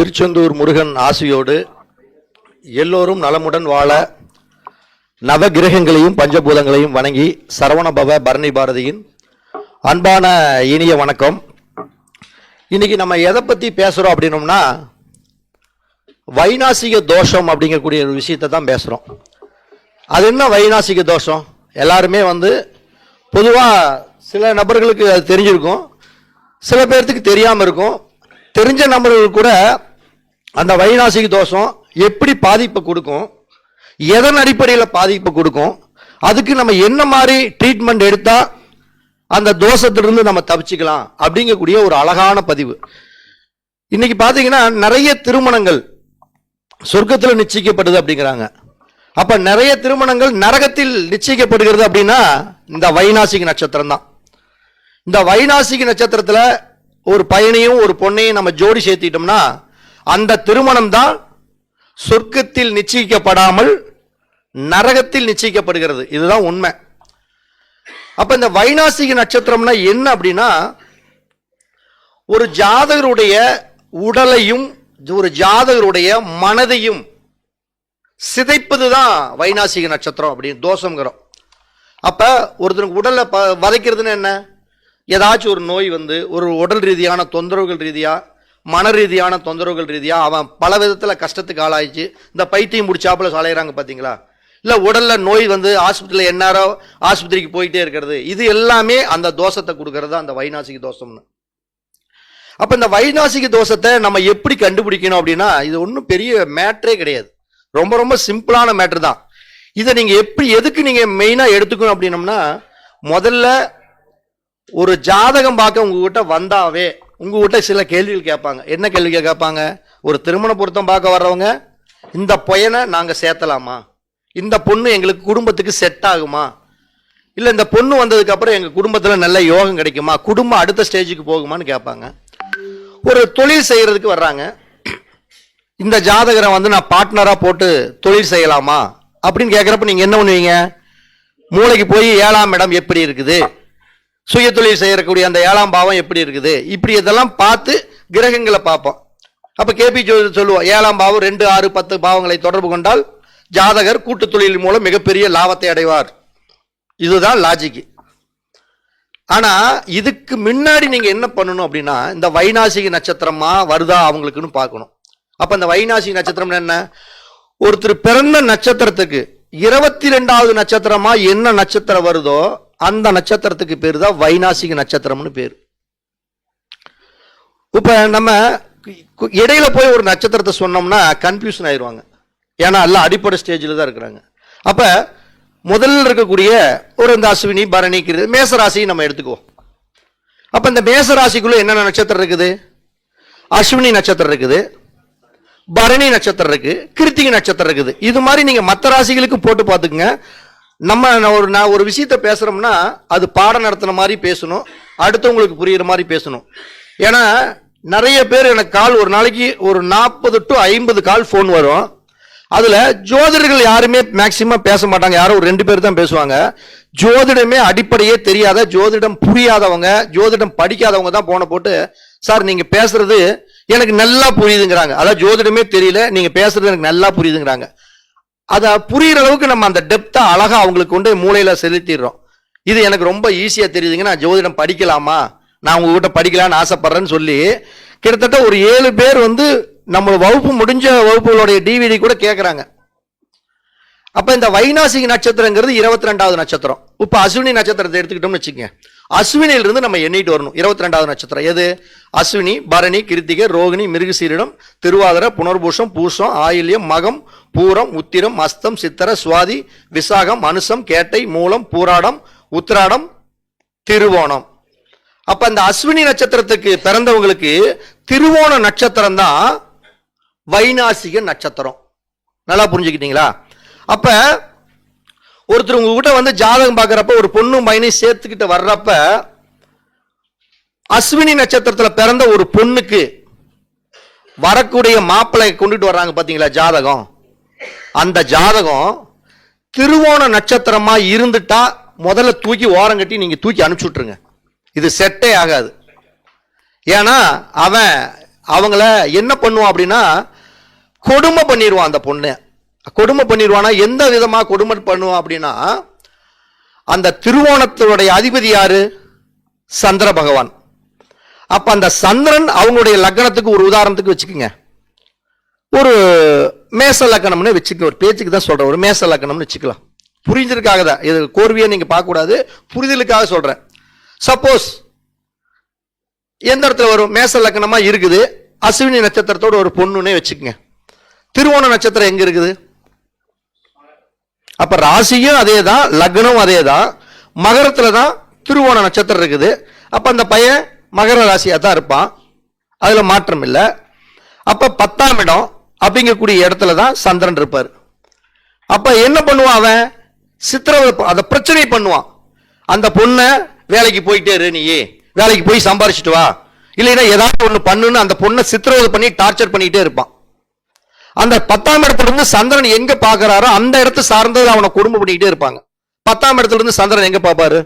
திருச்செந்தூர் முருகன் ஆசியோடு எல்லோரும் நலமுடன் வாழ நவகிரகங்களையும் பஞ்சபூதங்களையும் வணங்கி சரவணபவ பரணி பாரதியின் அன்பான இனிய வணக்கம். இன்னைக்கு நம்ம எதை பற்றி பேசுகிறோம் அப்படின்னோம்னா, வைநாசிக தோஷம் அப்படிங்கக்கூடிய ஒரு விஷயத்தை தான் பேசுகிறோம். அது என்ன வைநாசிக தோஷம்? எல்லாருமே பொதுவாக சில நபர்களுக்கு அது தெரிஞ்சிருக்கும், சில பேர்த்துக்கு தெரியாமல் இருக்கும். தெரிஞ்ச நபர்கள் கூட அந்த வைநாசிக தோஷம் எப்படி பாதிப்பை கொடுக்கும், எதன் அடிப்படையில் பாதிப்பை கொடுக்கும், அதுக்கு நம்ம என்ன மாதிரி ட்ரீட்மெண்ட் எடுத்தா அந்த தோஷத்திலிருந்து நம்ம தப்பிச்சுக்கலாம் அப்படிங்கக்கூடிய ஒரு அழகான பதிவு. இன்னைக்கு பார்த்தீங்கன்னா நிறைய திருமணங்கள் சொர்க்கத்தில் நிச்சயிக்கப்படுது அப்படிங்கிறாங்க. அப்ப நிறைய திருமணங்கள் நரகத்தில் நிச்சயிக்கப்படுகிறது அப்படின்னா இந்த வைநாசிக நட்சத்திரம் தான். இந்த வைநாசிக நட்சத்திரத்துல ஒரு பையனையும் ஒரு பொண்ணையும் நம்ம ஜோடி சேர்த்திட்டோம்னா அந்த திருமணம் தான் சொர்க்கத்தில் நிச்சயிக்கப்படாமல் நரகத்தில் நிச்சயிக்கப்படுகிறது. இதுதான் உண்மை. அப்ப இந்த வைநாசிக நட்சத்திரம்னா என்ன அப்படின்னா, ஒரு ஜாதகருடைய உடலையும் ஒரு ஜாதகருடைய மனதையும் சிதைப்பதுதான் வைநாசிக நட்சத்திரம் அப்படின்னு தோஷங்கிறோம். அப்ப ஒருத்தருக்கு உடலை வதைக்கிறதுன்னு என்ன, ஏதாச்சும் ஒரு நோய் ஒரு உடல் ரீதியான தொந்தரவுகள் ரீதியா மன ரீதியான தொந்தரவுகள் ரீதியா அவன் பல விதத்துல கஷ்டத்துக்கு ஆளாயிச்சு. இந்த பைத்தியம் முடிச்சாப்புல சாலையிறாங்க பாத்தீங்களா, இல்ல உடல்ல நோய் ஆஸ்பத்திரியில எந்நேரம் ஆஸ்பத்திரிக்கு போயிட்டே இருக்கிறது, இது எல்லாமே அந்த தோஷத்தை கொடுக்கறது அந்த வைநாசிக தோஷம்னு. அப்ப இந்த வைநாசிக தோஷத்தை நம்ம எப்படி கண்டுபிடிக்கணும் அப்படின்னா, இது ஒன்றும் பெரிய மேட்ரே கிடையாது, ரொம்ப ரொம்ப சிம்பிளான மேட்ரு தான். இதை நீங்க எதுக்கு நீங்க மெயினா எடுத்துக்கணும் அப்படின்னம்னா, முதல்ல ஒரு ஜாதகம் பார்க்க உங்ககிட்ட வந்தாவே உங்ககிட்ட சில கேள்விகள் கேட்பாங்க. என்ன கேள்விகள் கேட்பாங்க? ஒரு திருமண பொருத்தம் பார்க்க வர்றவங்க, இந்த பையனை நாங்க சேர்த்தலாமா, இந்த பொண்ணு எங்களுக்கு குடும்பத்துக்கு செட் ஆகுமா, இல்ல இந்த பொண்ணு வந்ததுக்கு அப்புறம் எங்க குடும்பத்துல நல்ல யோகம் கிடைக்குமா, குடும்பம் அடுத்த ஸ்டேஜுக்கு போகுமான்னு கேட்பாங்க. ஒரு தொழில் செய்யறதுக்கு வர்றாங்க, இந்த ஜாதகரை நான் பார்ட்னரா போட்டு தொழில் செய்யலாமா அப்படின்னு கேட்கிறப்ப நீங்க என்ன பண்ணுவீங்க? மூளைக்கு போய் 7ஆம் இடம் எப்படி இருக்குது, சுய தொழில் செய்யக்கூடிய அந்த 7ஆம் பாவம் எப்படி இருக்குது, இப்படி இதெல்லாம் பார்த்து கிரகங்களை பார்ப்போம். அப்ப கேபி சொல்லுவோம், 7ஆம் பாவம் 2, 6, 10 பாவங்களை தொடர்பு கொண்டால் ஜாதகர் கூட்டு தொழில் மூலம் மிகப்பெரிய லாபத்தை அடைவார். இதுதான் லாஜிக். ஆனா இதுக்கு முன்னாடி நீங்க என்ன பண்ணணும் அப்படின்னா, இந்த வைநாசிக நட்சத்திரமா வருதா அவங்களுக்குன்னு பார்க்கணும். அப்ப இந்த வைநாசிக நட்சத்திரம் என்ன, ஒருத்தர் பிறந்த நட்சத்திரத்துக்கு 22வது நட்சத்திரமா என்ன நட்சத்திரம் வருதோ அந்த நட்சத்திரத்துக்கு பேரு தான் வைநாசிக நட்சத்திரம்னு பேரு. இப்ப நம்ம இடையில போய் ஒரு நட்சத்திரத்தை சொன்னோம்னா கன்ஃபியூஷன் ஆயிடுவாங்க, ஏன்னா எல்லாம் அடிப்படை ஸ்டேஜில் தான் இருக்கிறாங்க. அப்ப முதல்ல இருக்கக்கூடிய இந்த அஸ்வினி பரணி மேசராசியை நம்ம எடுத்துக்குவோம். அப்ப இந்த மேசராசிக்குள்ள என்னென்ன நட்சத்திரம் இருக்குது? அஸ்வினி நட்சத்திரம் இருக்குது, பரணி நட்சத்திரம் இருக்கு, கிருத்திகை நட்சத்திரம் இருக்குது. இது மாதிரி நீங்க மற்ற ராசிகளுக்கு போட்டு பார்த்துக்குங்க. நான் ஒரு விஷயத்த பேசுறோம்னா அது பாடம் நடத்தின மாதிரி பேசணும், அடுத்தவங்களுக்கு புரியுற மாதிரி பேசணும். ஏன்னா நிறைய பேர் எனக்கு கால் ஒரு நாளைக்கு ஒரு 40 to 50 கால் போன் வரும். அதுல ஜோதிடர்கள் யாருமே மேக்சிமம் பேச மாட்டாங்க, யாரும் ஒரு 2 பேர் தான் பேசுவாங்க. ஜோதிடமே அடிப்படையே தெரியாத, ஜோதிடம் புரியாதவங்க, ஜோதிடம் படிக்காதவங்க தான் போன போட்டு, சார் நீங்க பேசுறது எனக்கு நல்லா புரியுதுங்கிறாங்க. அதாவது ஜோதிடமே தெரியல, நீங்க பேசுறது எனக்கு நல்லா புரியுதுங்கிறாங்க. அத புரியுற அளவுக்கு நம்ம அந்த டெப்தா அழகா அவங்களுக்கு கொண்டு மூளையில செலுத்திடுறோம். இது எனக்கு ரொம்ப ஈஸியா தெரியுதுங்க, நான் ஜோதிடம் படிக்கலாமா, நான் உங்ககிட்ட படிக்கலான்னு ஆசைப்படுறேன்னு சொல்லி கிட்டத்தட்ட ஒரு 7 பேர் நம்ம வகுப்பு முடிஞ்ச வகுப்புகளுடைய டிவிடி கூட கேட்கறாங்க. அப்ப இந்த வைநாசிக நட்சத்திரங்கிறது 22வது நட்சத்திரம். இப்ப அஸ்வினி நட்சத்திரத்தை எடுத்துக்கிட்டோம்னு வச்சுக்கோங்க, அஸ்வினியிலிருந்து நம்ம எண்ணிட்டு வரணும். 22வது நட்சத்திரம் எது? அஸ்வினி, பரணி, கிருத்திகை, ரோகிணி, மிருகசீரிடம், திருவாதிரை, புனர்பூஷம், பூசம், ஆயில்யம், மகம், பூரம், உத்திரம், அஸ்தம், சித்திர, சுவாதி, விசாகம், அனுசம், கேட்டை, மூலம், பூராடம், உத்திராடம், திருவோணம். அப்ப இந்த அஸ்வினி நட்சத்திரத்துக்கு பிறந்தவங்களுக்கு திருவோண நட்சத்திரம் தான் வைநாசிக நட்சத்திரம். நல்லா புரிஞ்சுக்கிட்டீங்களா? அப்ப ஒருத்தர் உங்ககிட்ட ஜாதகம் பார்க்கறப்ப ஒரு பொண்ணும் பையனையும் சேர்த்துக்கிட்டு வர்றப்ப அஸ்வினி நட்சத்திரத்துல பிறந்த ஒரு பொண்ணுக்கு வரக்கூடிய மாப்பிள்ளை கொண்டுட்டு வர்றாங்க பாத்தீங்களா ஜாதகம், அந்த ஜாதகம் திருவோண நட்சத்திரமா இருந்துட்டா முதல்ல தூக்கி ஓரம் கட்டி நீங்க தூக்கி அனுப்பிச்சு விட்டுருங்க. இது செட்டே ஆகாது. ஏன்னா அவன் அவங்கள என்ன பண்ணுவான் அப்படின்னா கொடுமை பண்ணிடுவான். அந்த பொண்ணு கொடுமை பண்ணிடுவானா எந்த விதமா கொடுமை பண்ணுவான் அப்படின்னா, அந்த திருவோணத்தினுடைய அதிபதி யாரு? சந்திர பகவான். அப்ப அந்த சந்திரன் அவங்களுடைய லக்னத்துக்கு ஒரு உதாரணத்துக்கு வச்சுக்கோங்க, ஒரு மேச லக்னம்னு வச்சுக்க, ஒரு பேச்சுக்கு தான் சொல்றேன், ஒரு மேச லக்னம்னு வச்சுக்கலாம், புரிஞ்சதுக்காக தான், இது கோர்வையா நீங்க பார்க்க கூடாது, புரிதலுக்காக சொல்றேன். சப்போஸ் எந்த இடத்துல வரும்? மேச லக்னமா இருக்குது, அஸ்வினி நட்சத்திரத்தோட ஒரு பொண்ணுன்னே வச்சுக்கோங்க. திருவோண நட்சத்திரம் எங்க இருக்குது? அப்ப ராசியும் அதே தான், லக்னம் அதே தான், மகரத்துல தான் திருவோண நட்சத்திரம் இருக்குது. அப்ப அந்த பையன் மகர ராசியா தான் இருப்பான், அதுல மாற்றம் இல்லை. அப்ப 10ஆம் இடம் அப்படிங்கக்கூடிய இடத்துல தான் சந்திரன் இருப்பார். அப்ப என்ன பண்ணுவான் அவன்? சித்திரவதை, அந்த பிரச்சனை பண்ணுவான். அந்த பொண்ணை வேலைக்கு போயிட்டே இரு, நீ வேலைக்கு போய் சம்பாரிச்சிட்டு வா, இல்லைன்னா ஏதாவது ஒண்ணு பண்ணுன்னு அந்த பொண்ணை சித்திரவதை பண்ணி டார்ச்சர் பண்ணிட்டே இருப்பான். அந்த 10ஆம் இடத்துல இருந்து சந்திரன் எங்க பாக்குறாரோ அந்த இடத்தை சார்ந்தது அவனை குடும்பம் பண்ணிக்கிட்டே இருப்பாங்க. 10ஆம் இடத்துல இருந்து சந்திரன் எங்க பாப்பாரு?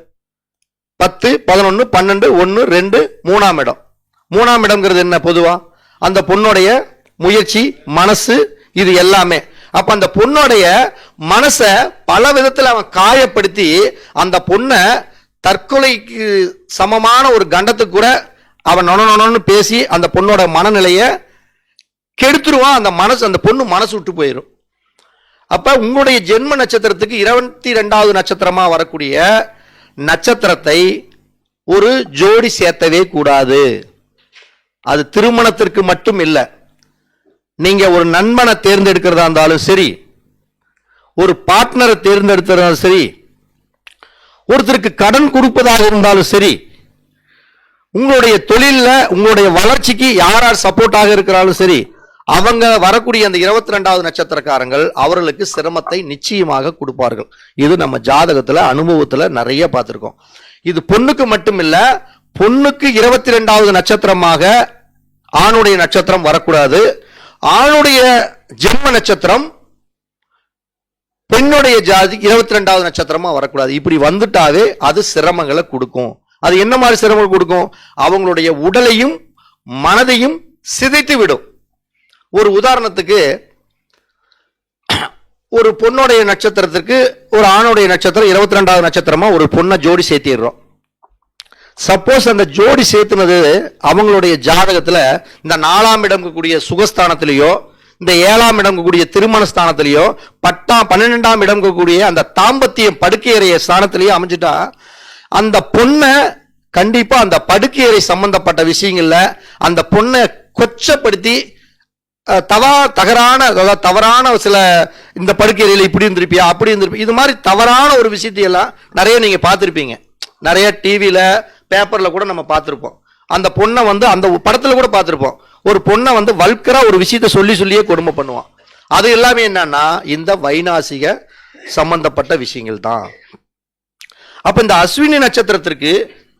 10, 11, 12, 1, 2, 3ஆம் இடம். 3ஆம் இடம்ங்கிறது என்ன? பொதுவா அந்த பொண்ணுடைய முயற்சி, மனசு, இது எல்லாமே. அப்ப அந்த பொண்ணுடைய மனச பல விதத்துல அவன் காயப்படுத்தி அந்த பொண்ணை தற்கொலைக்கு சமமான ஒரு கண்டத்துக்கு கூட அவன் நொனன்னு பேசி அந்த பொண்ணோட மனநிலைய கெடுத்துருவான். அந்த மனசு, அந்த பொண்ணு மனசு விட்டு போயிடும். அப்ப உங்களுடைய ஜென்ம நட்சத்திரத்துக்கு 22வது நட்சத்திரமா வரக்கூடிய நட்சத்திரத்தை ஒரு ஜோடி சேர்த்தவே கூடாது. அது திருமணத்திற்கு மட்டும் இல்லை, நீங்க ஒரு நண்பனை தேர்ந்தெடுக்கிறதா இருந்தாலும் சரி, ஒரு பார்ட்னரை தேர்ந்தெடுக்கிறதாலும் சரி, ஒருத்தருக்கு கடன் கொடுப்பதாக இருந்தாலும் சரி, உங்களுடைய தொழில உங்களுடைய வளர்ச்சிக்கு யார் யார் சப்போர்ட்டாக இருக்கிறாலும் சரி, அவங்க வரக்கூடிய அந்த 22வது நட்சத்திரக்காரங்கள் அவர்களுக்கு சிரமத்தை நிச்சயமாக கொடுப்பார்கள். இது நம்ம ஜாதகத்துல அனுபவத்துல நிறைய பார்த்திருக்கோம். இது பொண்ணுக்கு மட்டும் இல்ல, பொண்ணுக்கு 22வது நட்சத்திரமாக ஆணுடைய நட்சத்திரம் வரக்கூடாது, ஆணுடைய ஜென்ம நட்சத்திரம் பெண்ணுடைய ஜாதி 22வது நட்சத்திரமா வரக்கூடாது. இப்படி வந்துட்டாவே அது சிரமங்களை கொடுக்கும். அது என்ன மாதிரி சிரமங்கள் கொடுக்கும்? அவங்களுடைய உடலையும் மனதையும் சிதைத்து விடும். ஒரு உதாரணத்துக்கு, ஒரு பொண்ணுடைய நட்சத்திரத்திற்கு ஒரு ஆணுடைய நட்சத்திரம் 22வது நட்சத்திரமா ஒரு பொண்ணை ஜோடி சேர்த்திடுறோம். சப்போஸ் அந்த ஜோடி சேர்த்துனது அவங்களுடைய ஜாதகத்துல இந்த 4ஆம் இடம் கூடிய சுகஸ்தானத்திலேயோ, இந்த 7ஆம் இடம் கூடிய திருமண ஸ்தானத்திலேயோ, 12ஆம் இடம் கூடிய அந்த தாம்பத்தியம் படுக்கையறைய ஸ்தானத்திலேயோ அமைஞ்சிட்டா, அந்த பொண்ணை கண்டிப்பா அந்த படுக்கையறை சம்பந்தப்பட்ட விஷயங்கள்ல அந்த பொண்ணை கொச்சப்படுத்தி தவறான சில, இந்த படுக்கையறையில் இப்படி இருந்திருப்பியா, அப்படி இருந்திருப்பியா, இது மாதிரி தவறான ஒரு விஷயத்தையெல்லாம் நிறைய நீங்க பார்த்திருப்பீங்க. நிறைய டிவியில பேப்பர்ல கூட நம்ம பார்த்திருப்போம். அந்த பொண்ணை அந்த படத்துல கூட பார்த்திருப்போம். ஒரு பொண்ணை வல்கரா ஒரு விஷயத்தை சொல்லியே கொடுமை பண்ணுவான். அது எல்லாமே என்னன்னா இந்த வைநாசிக சம்பந்தப்பட்ட விஷயங்கள் தான். அப்ப இந்த அஸ்வினி நட்சத்திரத்திற்கு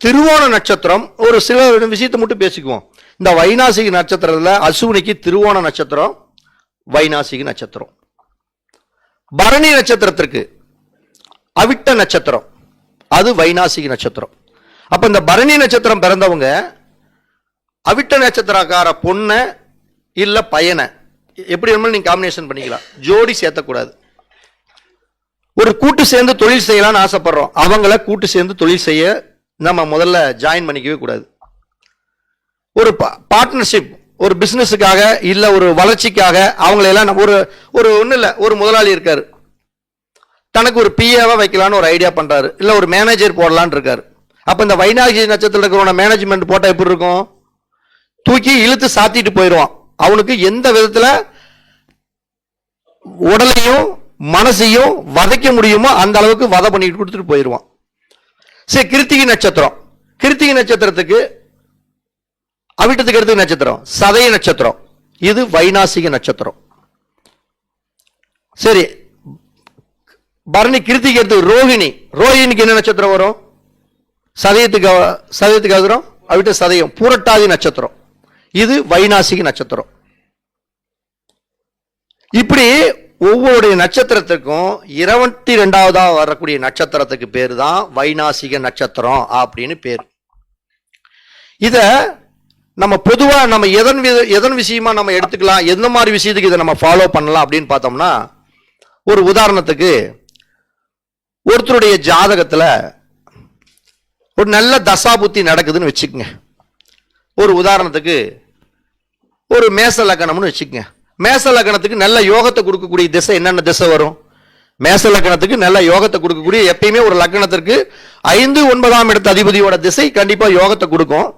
திருவோண நட்சத்திரம், ஒரு சில விஷயத்தை மட்டும் பேசிக்குவோம். இந்த வைநாசிக நட்சத்திரத்துல அஸ்வினிக்கு திருவோண நட்சத்திரம் வைநாசிக நட்சத்திரம். பரணி நட்சத்திரத்திற்கு அவிட்ட நட்சத்திரம், அது வைநாசிக நட்சத்திரம். அப்ப இந்த பரணி நட்சத்திரம் பிறந்தவங்க அவிட்ட நட்சத்திரக்கார பொண்ணை இல்ல பையனை எப்படி வேணுமாலும் நீங்க காம்பினேஷன் பண்ணிக்கலாம், ஜோடி சேர்த்தக்கூடாது. ஒரு கூட்டு சேர்ந்து தொழில் செய்யலாம்னு ஆசைப்படுறோம், அவங்கள கூட்டு சேர்ந்து தொழில் செய்ய நம்ம முதல்ல ஜாயின் பண்ணிக்கவே கூடாது. ஒரு பார்ட்னர்ஷிப், ஒரு பிசினஸுக்காக இல்ல ஒரு வளர்ச்சிக்காக அவங்களெல்லாம் ஒரு ஒண்ணு இல்ல, ஒரு முதலாளி இருக்காரு, தனக்கு ஒரு பிஏவா வைக்கலான்னு ஒரு ஐடியா பண்றாரு, இல்ல ஒரு மேனேஜர் போடலான்னு இருக்காரு. அப்ப இந்த வைநாசிக நட்சத்திரத்தில் இருக்கிற மேனேஜ்மெண்ட் போட்டா எப்படி இருக்கும்? தூக்கி இழுத்து சாத்திட்டு போயிடுவான். அவனுக்கு எந்த விதத்துல உடலையும் மனசையும் வதைக்க முடியுமோ அந்த அளவுக்கு வதை பண்ணிட்டு கொடுத்துட்டு போயிடுவான். சரி, கிருத்திகை நட்சத்திரம். கிருத்திகை நட்சத்திரத்துக்கு அவிட்டத்துக்கு எடுத்து நட்சத்திரம் சதய நட்சத்திரம், இது வைநாசிக நட்சத்திரம். சரி, பரணி கிருத்திகை எடுத்து ரோஹிணி. ரோஹிணிக்கு என்ன நட்சத்திரம் வரும்? சதயத்துக்கு வரும் அவிட்ட சதயம், பூரட்டாதி நட்சத்திரம், இது வைநாசிக நட்சத்திரம். இப்படி ஒவ்வொரு நட்சத்திரத்துக்கும் 22வதா வரக்கூடிய நட்சத்திரத்துக்கு பேரு தான் வைநாசிக நட்சத்திரம் அப்படின்னு பேர். இத நம்ம பொதுவா நம்ம எதன் விஷயமா நம்ம எடுத்துக்கலாம், எந்த மாதிரி விஷயத்துக்கு இதை நம்ம ஃபாலோ பண்ணலாம் அப்படின்னு பார்த்தோம்னா, ஒரு உதாரணத்துக்கு ஒருத்தருடைய ஜாதகத்துல ஒரு நல்ல தசாபுத்தி நடக்குதுன்னு வச்சுக்கோங்க. ஒரு உதாரணத்துக்கு ஒரு மேச லக்னம்னு வச்சுக்கோங்க. மேச லக்னத்துக்கு நல்ல யோகத்தை கொடுக்கக்கூடிய திசை என்னென்ன திசை வரும்? மேச லக்னத்துக்கு நல்ல யோகத்தை கொடுக்கக்கூடிய, எப்பயுமே ஒரு லக்னத்திற்கு 5, 9ஆம் இடத்து அதிபதியோட திசை கண்டிப்பா யோகத்தை கொடுக்கும்.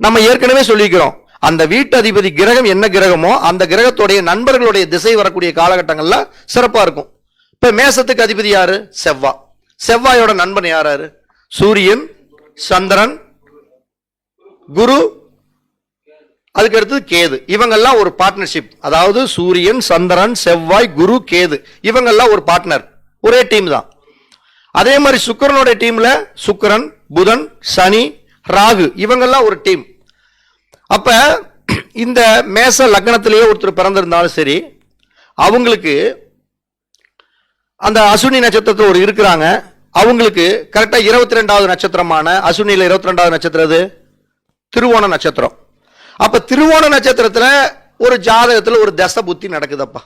நம்ம ஏற்கனவே சொல்லிக்கிறோம், அந்த வீட்டு அதிபதி கிரகம் என்ன கிரகமோ அந்த கிரகத்துடைய நண்பர்களுடைய திசை வரக்கூடிய காலகட்டங்கள்ல சிறப்பா இருக்கும். இப்ப மேசத்துக்கு அதிபதி யாரு? செவ்வாய். செவ்வாயோட நண்பன் யாராரு? சூரியன், சந்திரன், குரு, அதுக்கு அடுத்தது கேது. இவங்கெல்லாம் ஒரு பார்ட்னர்ஷிப். அதாவது சூரியன், சந்திரன், செவ்வாய், குரு, கேது இவங்கெல்லாம் ஒரு பார்ட்னர், ஒரே டீம் தான். அதே மாதிரி சுக்கிரனோட டீம்ல சுக்கிரன், புதன், சனி, ராகு இவங்கெல்லாம் ஒரு டீம். அப்ப இந்த மேச லக்னத்திலேயே ஒருத்தர் பிறந்திருந்தாலும் சரி, அவங்களுக்கு அந்த அசுனி நட்சத்திரத்தில் ஒரு இருக்கிறாங்க, அவங்களுக்கு கரெக்டா 22வது நட்சத்திரமான அசுனியில 22வது நட்சத்திரம் அது திருவோண நட்சத்திரம். அப்ப திருவோண நட்சத்திரத்துல ஒரு ஜாதகத்துல ஒரு தசை புத்தி நடக்குதப்பா.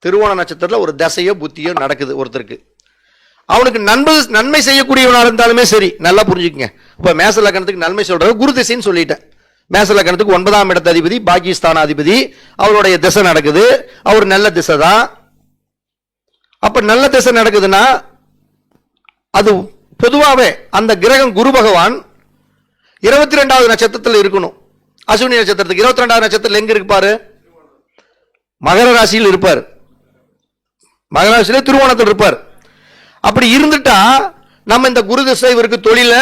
திருவோண நட்சத்திரத்துல ஒரு தசையோ புத்தியோ நடக்குது ஒருத்தருக்கு. அவனுக்கு நன்மை செய்யக்கூடியவனா இருந்தாலுமே சரி, நல்லா புரிஞ்சுக்கங்க. இப்ப மேச லக்னத்துக்கு நன்மை சொல்றது குரு திசைன்னு சொல்லிட்டேன். மேச லக்னத்துக்கு 9ஆம் இடத்து அதிபதி பாகிஸ்தான் அதிபதி, அவருடைய திசை நடக்குது, அவர் நல்ல திசை தான். அப்ப நல்ல திசை நடக்குதுன்னா அது பொதுவாகவே அந்த கிரகம் குரு பகவான் 22வது நட்சத்திரத்தில் இருக்கணும். அசுவினி நட்சத்திரத்துக்கு 22வது நட்சத்திரத்தில் எங்க இருப்பாரு? மகர ராசியில் இருப்பார். மகர ராசியில திருவோணத்தில் இருப்பார். அப்படி இருந்துட்டா நம்ம இந்த குரு திசை இவருக்கு தொழில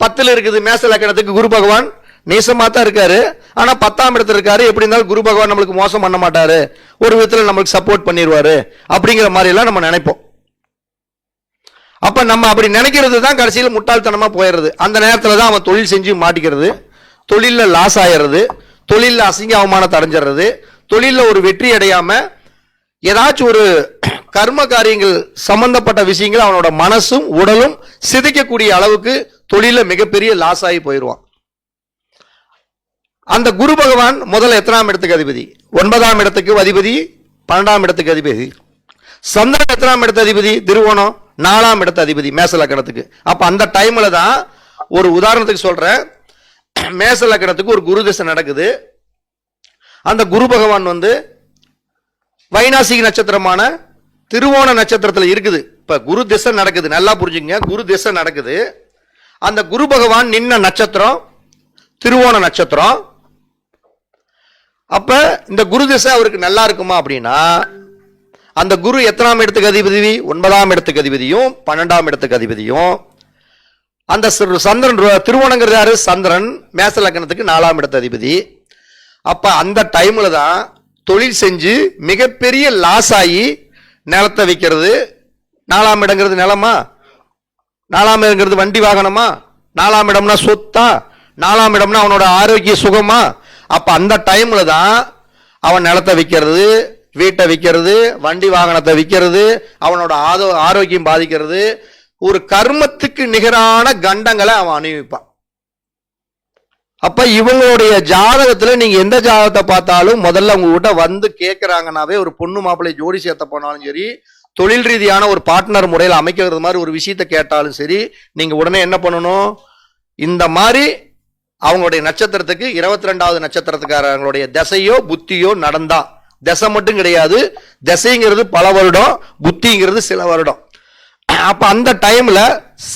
10ல் இருக்குது. மேச லக்னத்துக்கு குரு பகவான் நேசமா தான் இருக்காரு, ஆனா 10ஆம் இடத்துல இருக்காரு. எப்படி இருந்தாலும் குரு பகவான் நம்மளுக்கு மோசம் பண்ண மாட்டாரு, ஒரு விதத்துல நம்மளுக்கு சப்போர்ட் பண்ணிடுவாரு அப்படிங்கிற மாதிரி எல்லாம் நம்ம நினைப்போம். அப்ப நம்ம அப்படி நினைக்கிறது தான் கடைசியில் முட்டாள்தனமா போயிடுறது. அந்த நேரத்துல தான் அவன் தொழில் செஞ்சு மாட்டிக்கிறது, தொழில லாஸ் ஆயிடுறது, தொழில அசிங்க அவமானத்தை அடைஞ்சிடுறது, தொழில ஒரு வெற்றி அடையாம ஏதாச்சும் ஒரு கர்ம காரியங்கள் சம்பந்தப்பட்ட விஷயங்கள் அவனோட மனசும் உடலும் சிதைக்கக்கூடிய அளவுக்கு தொழில மிகப்பெரிய லாஸ் ஆகி போயிடுவான். அந்த குரு பகவான் முதல்ல எத்தனாம் இடத்துக்கு அதிபதி? 9ஆம் இடத்துக்கு அதிபதி, 12ஆம் இடத்துக்கு அதிபதி. சந்திரன் எத்தனாம் இடத்து அதிபதி? திருவோணம், 4ஆம் இடத்து அதிபதி மேச லக்னத்துக்கு. அப்ப அந்த டைம்ல தான் ஒரு உதாரணத்துக்கு சொல்றேன், மேச லக்னத்துக்கு ஒரு குரு திசை நடக்குது. அந்த குரு பகவான் வந்து வைநாசிக நட்சத்திரமான திருவோண நட்சத்திரத்தில் இருக்குது. இப்ப குரு திசை நடக்குது, நல்லா புரிஞ்சுங்க. குரு திசை நடக்குது. அந்த குரு பகவான் நின்ன நட்சத்திரம் திருவோண நட்சத்திரம். அப்ப இந்த குரு திசை அவருக்கு நல்லா இருக்குமா அப்படின்னா, அந்த குரு எத்தனாம் இடத்துக்கு அதிபதி? 9ஆம் இடத்துக்கு அதிபதியும் 12ஆம் இடத்துக்கு அதிபதியும். அந்த சந்திரன், திருவோணங்கிறது யாரு? சந்திரன், மேச லக்னத்துக்கு 4ஆம் இடத்து அதிபதி. அப்ப அந்த டைம்ல தான் தொழில் செஞ்சு மிகப்பெரிய லாஸ் ஆகி நிலத்தை விற்கிறது. 4ஆம் இடங்கிறது நிலமா? 4ஆம் இடங்கிறது வண்டி வாகனமா? 4ஆம் இடம்னா சொத்தா? 4ஆம் இடம்னா அவனோட ஆரோக்கிய சுகமா? அப்ப அந்த டைம்ல தான் அவன் நிலத்தை விற்கிறது, வீட்டை விற்கிறது, வண்டி வாகனத்தை விற்கிறது, அவனோட ஆரோக்கியம் பாதிக்கிறது. ஒரு கர்மத்துக்கு நிகரான கண்டங்களை அவன் அனுபவிப்பான். அப்ப இவங்களுடைய ஜாதகத்துல நீங்க எந்த ஜாதகத்தை பார்த்தாலும் முதல்ல உங்ககிட்ட வந்து கேட்கறாங்கன்னாவே, ஒரு பொண்ணு மாப்பிள்ளை ஜோடி சேர்த்த போனாலும் சரி, தொழில் ரீதியான ஒரு பார்ட்னர் முறையில் அமைக்கிறது மாதிரி ஒரு விஷயத்தை கேட்டாலும் சரி, நீங்க உடனே என்ன பண்ணணும்? இந்த மாதிரி அவங்களுடைய நட்சத்திரத்துக்கு 22வது நட்சத்திரத்துக்காரங்களுடைய தசையோ புத்தியோ நடந்தா, தசை மட்டும் கிடையாது, தசைங்கிறது பல வருடம், புத்திங்கிறது சில வருடம். அப்ப அந்த டைம்ல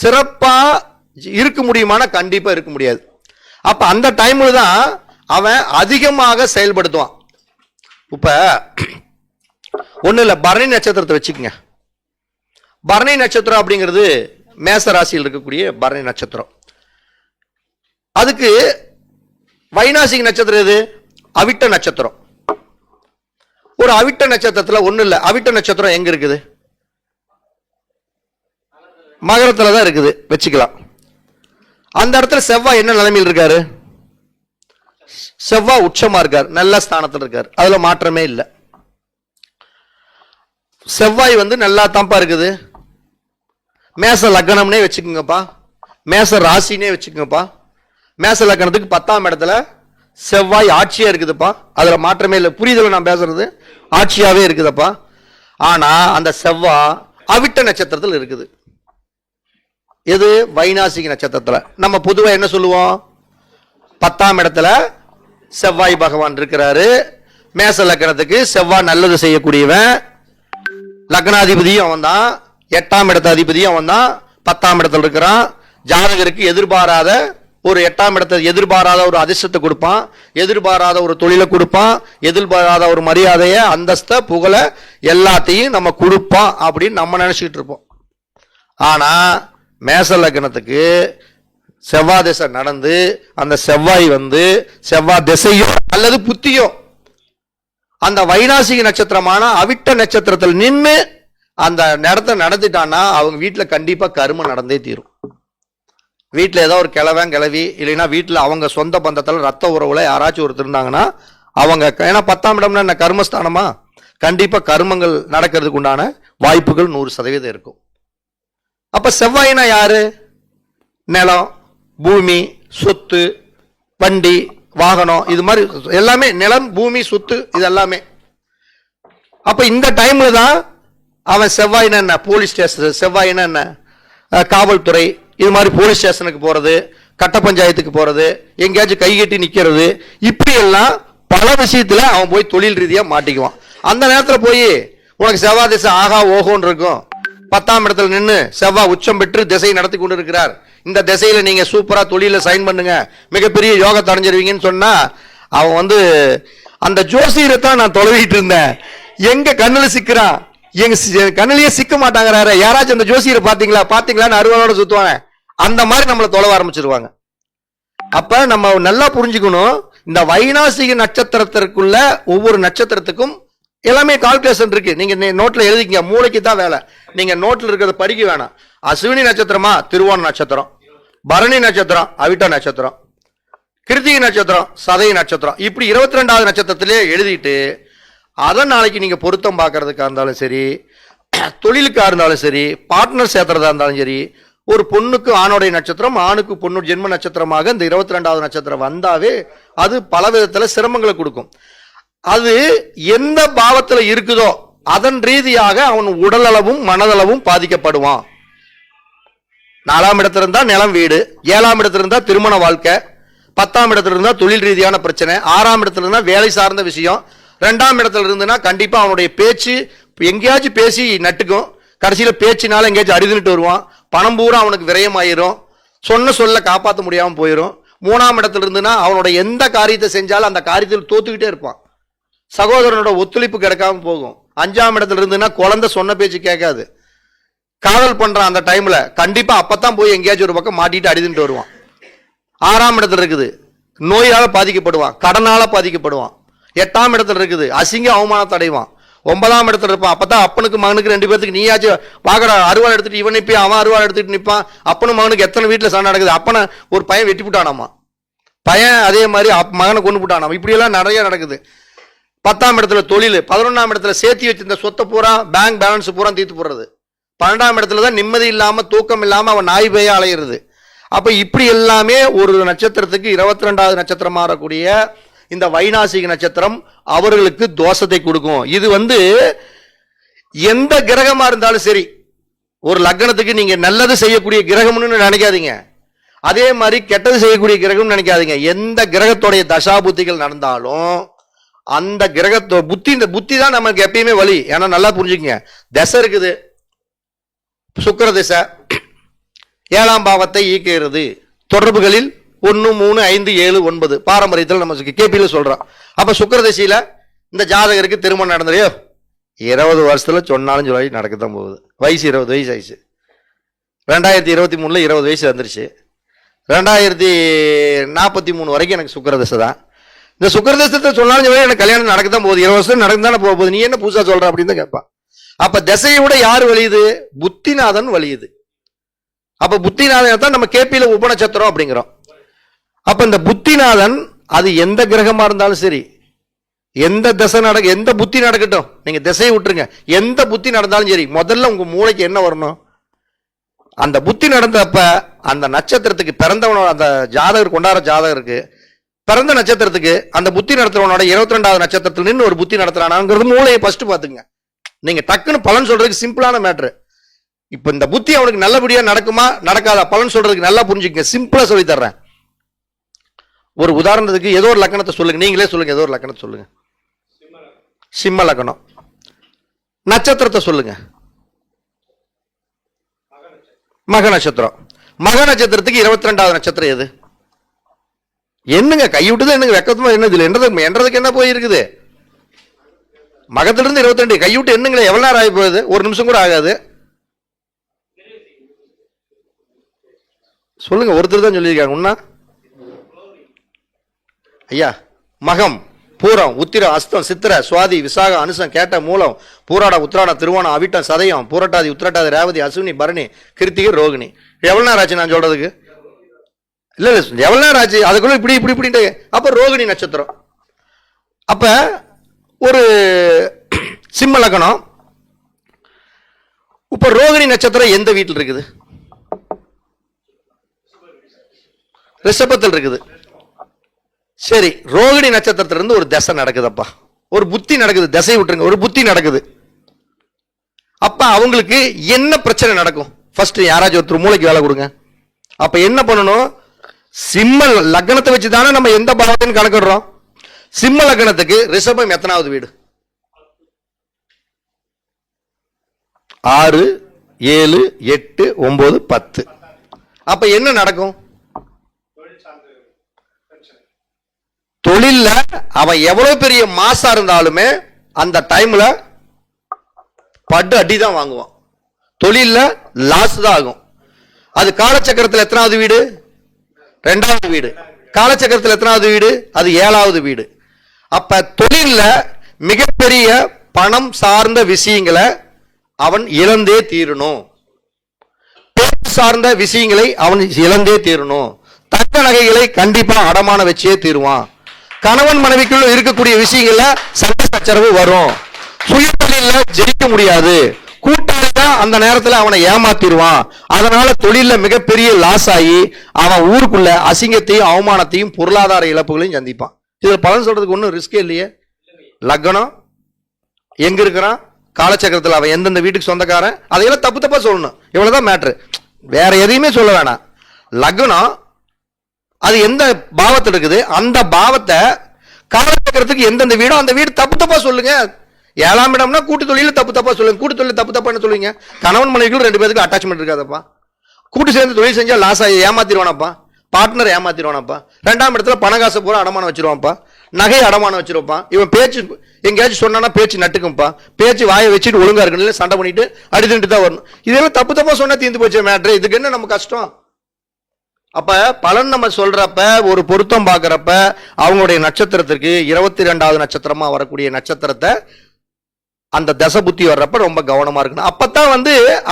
சிறப்பா இருக்க முடியுமானா கண்டிப்பா இருக்க முடியாது. அப்ப அந்த டைம்ல தான் அவன் அதிகமாக செயல்படுத்துவான். இப்ப ஒண்ணு இல்ல, பரணி நட்சத்திரத்தை வச்சுக்கோங்க. பரணி நட்சத்திரம் அப்படிங்கிறது மேச ராசியில் இருக்கக்கூடிய பரணி நட்சத்திரம். அதுக்கு வைநாசிக நட்சத்திரம் எது? அவிட்ட நட்சத்திரம். ஒரு அவிட்ட நட்சத்திரத்துல ஒண்ணு இல்ல, அவிட்ட நட்சத்திரம் எங்க இருக்குது? மகரத்துல தான் இருக்குது வச்சுக்கலாம். அந்த இடத்துல செவ்வாய் என்ன நிலைமையில் இருக்காரு? செவ்வாய் உச்சமா இருக்கார், நல்ல ஸ்தானத்தில் இருக்கார், அதுல மாற்றமே இல்லை. செவ்வாய் வந்து நல்லா தான்ப்பா இருக்குது. மேச லக்னம்னே வச்சுக்கோங்கப்பா, மேச ராசினே வச்சுக்கோங்கப்பா, மேச லக்னத்துக்கு 10ஆம் இடத்துல செவ்வாய் ஆட்சியா இருக்குதுப்பா, அதுல மாற்றமே இல்லை. புரியுதுல நான் பேசுறது? ஆட்சியாவே இருக்குதுப்பா. ஆனா அந்த செவ்வாய் அவிட்ட நட்சத்திரத்தில் இருக்குது. எது? வைநாசிக நட்சத்திரத்துல. நம்ம பொதுவா என்ன சொல்லுவோம்? 10ஆம் இடத்துல செவ்வாய் பகவான் இருக்கிறாரு. மேச லக்னத்துக்கு செவ்வாய் நல்லது செய்யக்கூடியவன், லக்னாதிபதியும் அவன் தான், 8ஆம் இடத்த அதிபதியும் அவன் தான், 10ஆம் இடத்துல இருக்கிறான். ஜாதகருக்கு எதிர்பாராத ஒரு 8ஆம் இடத்தை எதிர்பாராத ஒரு அதிர்ஷ்டத்தை கொடுப்பான், எதிர்பாராத ஒரு தொழிலை கொடுப்பான், எதிர்பாராத ஒரு மரியாதைய, அந்தஸ்த, புகழ எல்லாத்தையும் நம்ம கொடுப்பான் அப்படின்னு நம்ம நினைச்சிட்டு இருப்போம். ஆனா மேச லக்னத்துக்கு செவ்வாய் திசை நடந்து அந்த செவ்வாய் செவ்வாய் திசையோ அல்லது புத்தியோ அந்த வைநாசிக நட்சத்திரமான அவிட்ட நட்சத்திரத்தில் நின்று அந்த இடத்தை நடந்துட்டான்னா அவங்க வீட்டுல கண்டிப்பா கர்மம் நடந்தே தீரும். வீட்டுல ஏதோ ஒரு கிழவி இல்லைன்னா வீட்டுல அவங்க சொந்த பந்தத்துல ரத்த உறவுல யாராச்சும் ஒருத்தர் இருந்தாங்கன்னா அவங்க, ஏன்னா 10ஆம் இடம்னா என்ன கர்மஸ்தானமா, கண்டிப்பா கர்மங்கள் நடக்கிறதுக்கு உண்டான வாய்ப்புகள் 100% இருக்கும். அப்ப செவ்வாய்னா யாரு? நிலம், பூமி, சொத்து, வண்டி, வாகனம், இது மாதிரி எல்லாமே நிலம், பூமி, சொத்து, இது எல்லாமே. அப்ப இந்த டைம்ல தான் அவன் செவ்வாய்னா என்ன போலீஸ் ஸ்டேஷன், செவ்வாய்னா என்ன காவல்துறை, இது மாதிரி போலீஸ் ஸ்டேஷனுக்கு போறது, கட்ட பஞ்சாயத்துக்கு போறது, எங்கேயாச்சும் கை கட்டி நிக்கிறது, இப்படி எல்லாம் பல விஷயத்துல அவன் போய் தொழில் ரீதியா மாட்டிக்குவான். அந்த நேரத்துல போய் உனக்கு செவ்வாய் திசை ஆகா ஓஹோன்னு இருக்கும். 10ஆம் இடத்துல நின்று செவ்வாய் உச்சம் பெற்று திசை நடத்தி கொண்டு இருக்கிறார், இந்த திசையில நீங்க சூப்பரா தொழில சைன் பண்ணுங்க, மிகப்பெரிய யோகத்தை அடைஞ்சிருவீங்கன்னு சொன்னா அவன் அந்த ஜோசியரைத்தான் நான் தொலைவிட்டு இருந்தேன், எங்க கண்ணுல சிக்கிறான், எங்க கண்ணிலேயே சிக்க மாட்டாங்கிறாரு, யாராச்சும் அந்த ஜோசியரை பாத்தீங்களான்னு அருவாளோட சுத்துவாங்க. அந்த மாதிரி நம்மளை தொலைவ ஆரம்பிச்சிருவாங்க. அப்ப நம்ம நல்லா புரிஞ்சுக்கணும், இந்த வைநாசிக நட்சத்திரத்திற்குள்ள ஒவ்வொரு நட்சத்திரத்துக்கும் எல்லாமே கால்குலேஷன் இருக்கு. நீங்க நோட்ல எழுதிக்கங்க, மூளைக்கு தான் வேலை. நீங்க நோட்ல இருக்கிறத படிக்க வேணாம். அஸ்வினி நட்சத்திரமா திருவோண நட்சத்திரம், பரணி நட்சத்திரம் அவிட்ட நட்சத்திரம், கிருத்திகை நட்சத்திரம் சதய நட்சத்திரம், இப்படி 22வது நட்சத்திரத்திலே எழுதிட்டு அதை நாளைக்கு நீங்க பொருத்தம் பார்க்கறதுக்கா இருந்தாலும் சரி, தொழிலுக்கா இருந்தாலும் சரி, பார்ட்னர் சேர்த்துறதா இருந்தாலும் சரி, ஒரு பொண்ணுக்கு ஆணோடைய நட்சத்திரம், ஆணுக்கு பொண்ணு ஜென்ம நட்சத்திரமாக இந்த 22வது நட்சத்திரம் வந்தாவே அது பல விதத்துல சிரமங்களை கொடுக்கும். அது எந்த பாவத்துல இருக்குதோ அதன் ரீதியாக அவன் உடலளவும் மனதளவும் பாதிக்கப்படுவான். 4ஆம் இடத்துல இருந்தா நிலம் வீடு, 7ஆம் இடத்துல இருந்தா திருமண வாழ்க்கை, 10ஆம் இடத்துல இருந்தா தொழில் ரீதியான பிரச்சனை, 6ஆம் இடத்துல இருந்தா வேலை சார்ந்த விஷயம், 2ஆம் இடத்துல இருந்துன்னா கண்டிப்பா அவனுடைய பேச்சு எங்கேயாச்சும் பேசி நட்டுக்கும், கடைசியில பேச்சினால எங்கேயாச்சும் அடிதுட்டு வருவான், பணம் பூரா அவனுக்கு விரயமாயிரும், சொன்ன சொல்ல காப்பாற்ற முடியாம போயிடும். 3ஆம் இடத்துல இருந்துன்னா அவனுடைய எந்த காரியத்தை செஞ்சாலும் அந்த காரியத்தில் தோத்துக்கிட்டே இருப்பான், சகோதரனோட ஒத்துழைப்பு கிடைக்காம போகும். 5ஆம் இடத்துல இருந்துன்னா குழந்தை சொன்ன பேச்சு கேட்காது, காதல் பண்றான் அந்த டைம்ல கண்டிப்பா அப்பதான் போய் எங்கேயாச்சும் ஒரு பக்கம் மாட்டிட்டு அடிதுட்டு வருவான். 6ஆம் இடத்துல இருக்குது நோயால பாதிக்கப்படுவான், கடனால பாதிக்கப்படுவான். 8ஆம் இடத்துல இருக்குது அசிங்க அவமானத்தை அடைவான். 9ஆம் இடத்துல இருப்பான், அப்பதான் அப்பனுக்கு மகனுக்கு 2 பேருக்கு நீயாச்சும் பாக்கற அருவாள் எடுத்துட்டு இவன் நிப்பான், அவன் அருவாள் எடுத்துட்டு நிப்பான். அப்பனும் மகனுக்கு எத்தனை வீட்டுல சண்டை நடக்குது, அப்பனை ஒரு பையன் வெட்டி விட்டானாமா, பையன் அதே மாதிரி மகனை கொண்டு விட்டானாமா, இப்படி எல்லாம் நிறைய நடக்குது. 10ஆம் இடத்துல தொழில், 11ஆம் இடத்துல சேர்த்தி வச்சிருந்த சொத்தை பூரா பேங்க் பேலன்ஸ் பூரா தீர்த்து போடுறது, 12ஆம் இடத்துல தான் நிம்மதி இல்லாம தூக்கம் இல்லாம அவன் நாய் பேய அலையிறது. அப்ப இப்படி எல்லாமே ஒரு நட்சத்திரத்துக்கு 22வது நட்சத்திரம் மாறக்கூடிய இந்த வைநாசிக நட்சத்திரம் அவர்களுக்கு தோஷத்தை கொடுக்கும். இது எந்த கிரகமா இருந்தாலும் சரி, ஒரு லக்னத்துக்கு நீங்க நல்லது செய்யக்கூடிய கிரகம்னு நினைக்காதீங்க, அதே மாதிரி கெட்டது செய்யக்கூடிய கிரகம் நினைக்காதீங்க. எந்த கிரகத்தோடைய தசா புத்திகள் நடந்தாலும் அந்த கிரகத்தோ புத்தி, இந்த புத்தி தான் நமக்கு எப்பயுமே வழி. ஏன்னா நல்லா புரிஞ்சுக்கங்க, திசை இருக்குது, சுக்கிர திசை 7ஆம் பாவத்தை ஈக்கிறது, தொடர்புகளில் 1, 3, 5, 7, 9 பாரம்பரியத்தில் நம்ம கேபியில சொல்றோம். அப்ப சுக்கிர திசையில இந்த ஜாதகருக்கு திருமணம் நடந்ததையோ 20 வருஷத்துல சொன்னாலும் சொல்லி நடக்கத்தான் போகுது. வயசு 20 வயசு ஆயிடுச்சு, 2023 20 வயசு வந்துருச்சு, 2043 வரைக்கும் எனக்கு சுக்கிர திசை தான். இந்த சுக்கிர திசை சொன்னாலும் சொல்லி எனக்கு கல்யாணம் நடக்கத்தான் போகுது, 20 வருஷம் நடக்குதானே போகுது, நீ என்ன புதுசா சொல்ற அப்படின்னு தான் கேட்பான். அப்ப திசையை விட யாரு வலியுது? புத்திநாதன் வலியுது. அப்ப புத்திநாதன் தான் நம்ம கேபியில உபநட்சத்திரம் அப்படிங்கிறோம். அப்ப இந்த புத்திநாதன் அது எந்த கிரகமா இருந்தாலும் சரி, எந்த திசை எந்த புத்தி நடக்கட்டும், நீங்க திசையை விட்டுருங்க, எந்த புத்தி நடந்தாலும் சரி, முதல்ல உங்க மூளைக்கு என்ன வரணும்? அந்த புத்தி நடந்தப்ப அந்த நட்சத்திரத்துக்கு பிறந்தவனோட அந்த ஜாதகர் கொண்டாடுற ஜாதகருக்கு பிறந்த நட்சத்திரத்துக்கு அந்த புத்தி நடத்துறவனோட 22வது நட்சத்திரத்துல நின்று ஒரு புத்தி நடத்துறானாங்கிறது மூளையை ஃபர்ஸ்ட் பாத்துங்க. நீங்க டக்குன்னு பலன் சொல்றதுக்கு சிம்பிளான மேட்ரு. இப்ப இந்த புத்தி அவனுக்கு நல்லபடியா நடக்குமா நடக்காதா பலன் சொல்றதுக்கு நல்லா புரிஞ்சுக்க, சிம்பிளா சொல்லி தர்றேன். ஒரு உதாரணத்துக்கு ஏதோ ஒரு லக்கணத்தை சொல்லுங்க, நீங்களே சொல்லுங்க, ஏதோ ஒரு லக்கணத்தை சொல்லுங்க. சிம்ம லக்கணம். நட்சத்திரத்தை சொல்லுங்க. மக நட்சத்திரம். மக நட்சத்திரத்துக்கு 22வது நட்சத்திரம் எது? என்னங்க கை விட்டுதான் என்னங்க வெக்கத்துமா என்ன இதுல என்றதுக்கு என்ன போய் இருக்குது? மகத்திலிருந்து 22 கை விட்டு என்னங்களே எவ்வளவு நேரம் ஆகி போகுது? ஒரு நிமிஷம் கூட ஆகாது. சொல்லுங்க, ஒருத்தர் தான் சொல்லியிருக்காங்க. உன்னா ஐயா, மகம், பூரம், உத்திரம், அஸ்தம், சித்திரை, சுவாதி, விசாகம், அனுசம், கேட்ட, மூலம், பூராட, உத்திராட, திருவோணம், அவிட்டம், சதயம், பூரட்டாதி, உத்திரட்டாதி, ரேவதி, அசுவினி, பரணி, கிருத்திகை, ரோகிணி. எவ்வளவு நேரம் ஆச்சு நான் சொல்றதுக்கு? இல்ல இல்ல எவ்வளவு நேரம் ஆச்சு? அதுக்குள்ள இப்படி இப்படி இப்படின்ட்டு. அப்ப ரோகிணி நட்சத்திரம். அப்ப ஒரு சிம்ம லக்னம். இப்ப ரோகிணி நட்சத்திரம் எந்த வீட்டில் இருக்குது? ரிஷபத்தில் இருக்குது. சரி, ரோகிணி நட்சத்திரத்திலிருந்து ஒரு தசை நடக்குதப்பா, ஒரு புத்தி நடக்குது. தசை விட்டுருங்க, ஒரு புத்தி நடக்குது. அப்ப அவங்களுக்கு என்ன பிரச்சனை நடக்கும்? ஃபர்ஸ்ட் யாராச்சும் ஒருத்தர் மூளைக்கு வேலை கொடுங்க. அப்ப என்ன பண்ணணும்? சிம்ம லக்னத்தை வச்சு தானே நம்ம எந்த பாவத்தையும் கணக்கிடுறோம். சிம்ம லக்னத்துக்கு ரிஷபம் எத்தனாவது வீடு? 6, 7, 8, 9, 10. அப்ப என்ன நடக்கும்? தொழில்ல அவன் எவ்வளவு பெரிய மாசா இருந்தாலுமே அந்த டைம்ல பட்டு அடிதான் வாங்குவான். தொழில்ல லாஸ் தான் ஆகும். அது காலச்சக்கரத்தில் எத்தனாவது வீடு? 2வது வீடு. காலச்சக்கரத்தில் எத்தனாவது வீடு? அது 7வது வீடு. அப்ப தொழில்ல மிகப்பெரிய பணம் சார்ந்த விஷயங்களை அவன் இழந்தே தீரணும். பேச்சு சார்ந்த விஷயங்களை அவன் இழந்தே தீரணும். தங்க நகைகளை கண்டிப்பா அடமான வச்சே தீருவான். கணவன் மனைவிக்குள்ள இருக்கக்கூடிய விஷயங்கள்ல சண்டை சச்சரவு வரும். சுயதொழில ஜெயிக்க முடியாது. கூட்டாளி தான் அந்த நேரத்தில் அவனை ஏமாத்திடுவான். அதனால தொழில மிகப்பெரிய லாஸ் ஆகி அவன் ஊருக்குள்ள அசிங்கத்தையும் அவமானத்தையும் பொருளாதார இழப்புகளையும் சந்திப்பான். இதுல பலன் சொல்றதுக்கு ஒன்றும் ரிஸ்கே இல்லையே. லக்னம் எங்க இருக்கிறான், காலச்சக்கரத்தில் அவன் எந்தெந்த வீட்டுக்கு சொந்தக்காரன், அதையெல்லாம் தப்பு தப்பா சொல்லணும். இவ்வளவுதான் மேட்ரு, வேற எதையுமே சொல்ல வேணாம். லக்னம் அது எந்த பாவத்தில் இருக்குது, அந்த பாவத்தை காலச்சக்கரத்துக்கு எந்தெந்த வீடோ அந்த வீடு தப்பு தப்பா சொல்லுங்க. 7ஆம் இடம்னா கூட்டு தொழில தப்பு தப்பா சொல்லுங்க. கூட்டு தொழில் தப்பு தப்பான்னு சொல்லுவீங்க. கணவன் மனைவிகள் 2 பேருக்கு அட்டாச்மெண்ட் இருக்காதப்பா. கூட்டு சேர்ந்து தொழில் செஞ்சா லாஸ் ஆகி ஏமாத்திடுவானப்பா. பார்ட்னர் ஏமாத்திடுவானப்பா. 2ஆம் இடத்துல பணகாசை பூரா அடமானம் வச்சிருவான்ப்பா. நகை அடமானம் வச்சிருப்பான். இவன் பேச்சு எங்கேயாச்சும் சொன்னா பேச்சு நட்டுக்கும்பா. பேச்சு வாயை வச்சுட்டு ஒழுங்கா இருக்கணும், சண்டை பண்ணிட்டு அடித்துட்டு தான் வரணும். இதெல்லாம் தப்பு தப்பா சொன்னா தீர்ந்து போச்சு மேட்ரு. இதுக்கு என்ன நம்ம கஷ்டம்? அப்ப பலன் நம்ம சொல்றப்ப, ஒரு பொருத்தம் பார்க்கறப்ப அவங்களுடைய நட்சத்திரத்திற்கு 22வது நட்சத்திரமா வரக்கூடிய நட்சத்திரத்தை அந்த தசை புத்தி வர்றப்ப ரொம்ப கவனமா இருக்கணும். அப்பதான்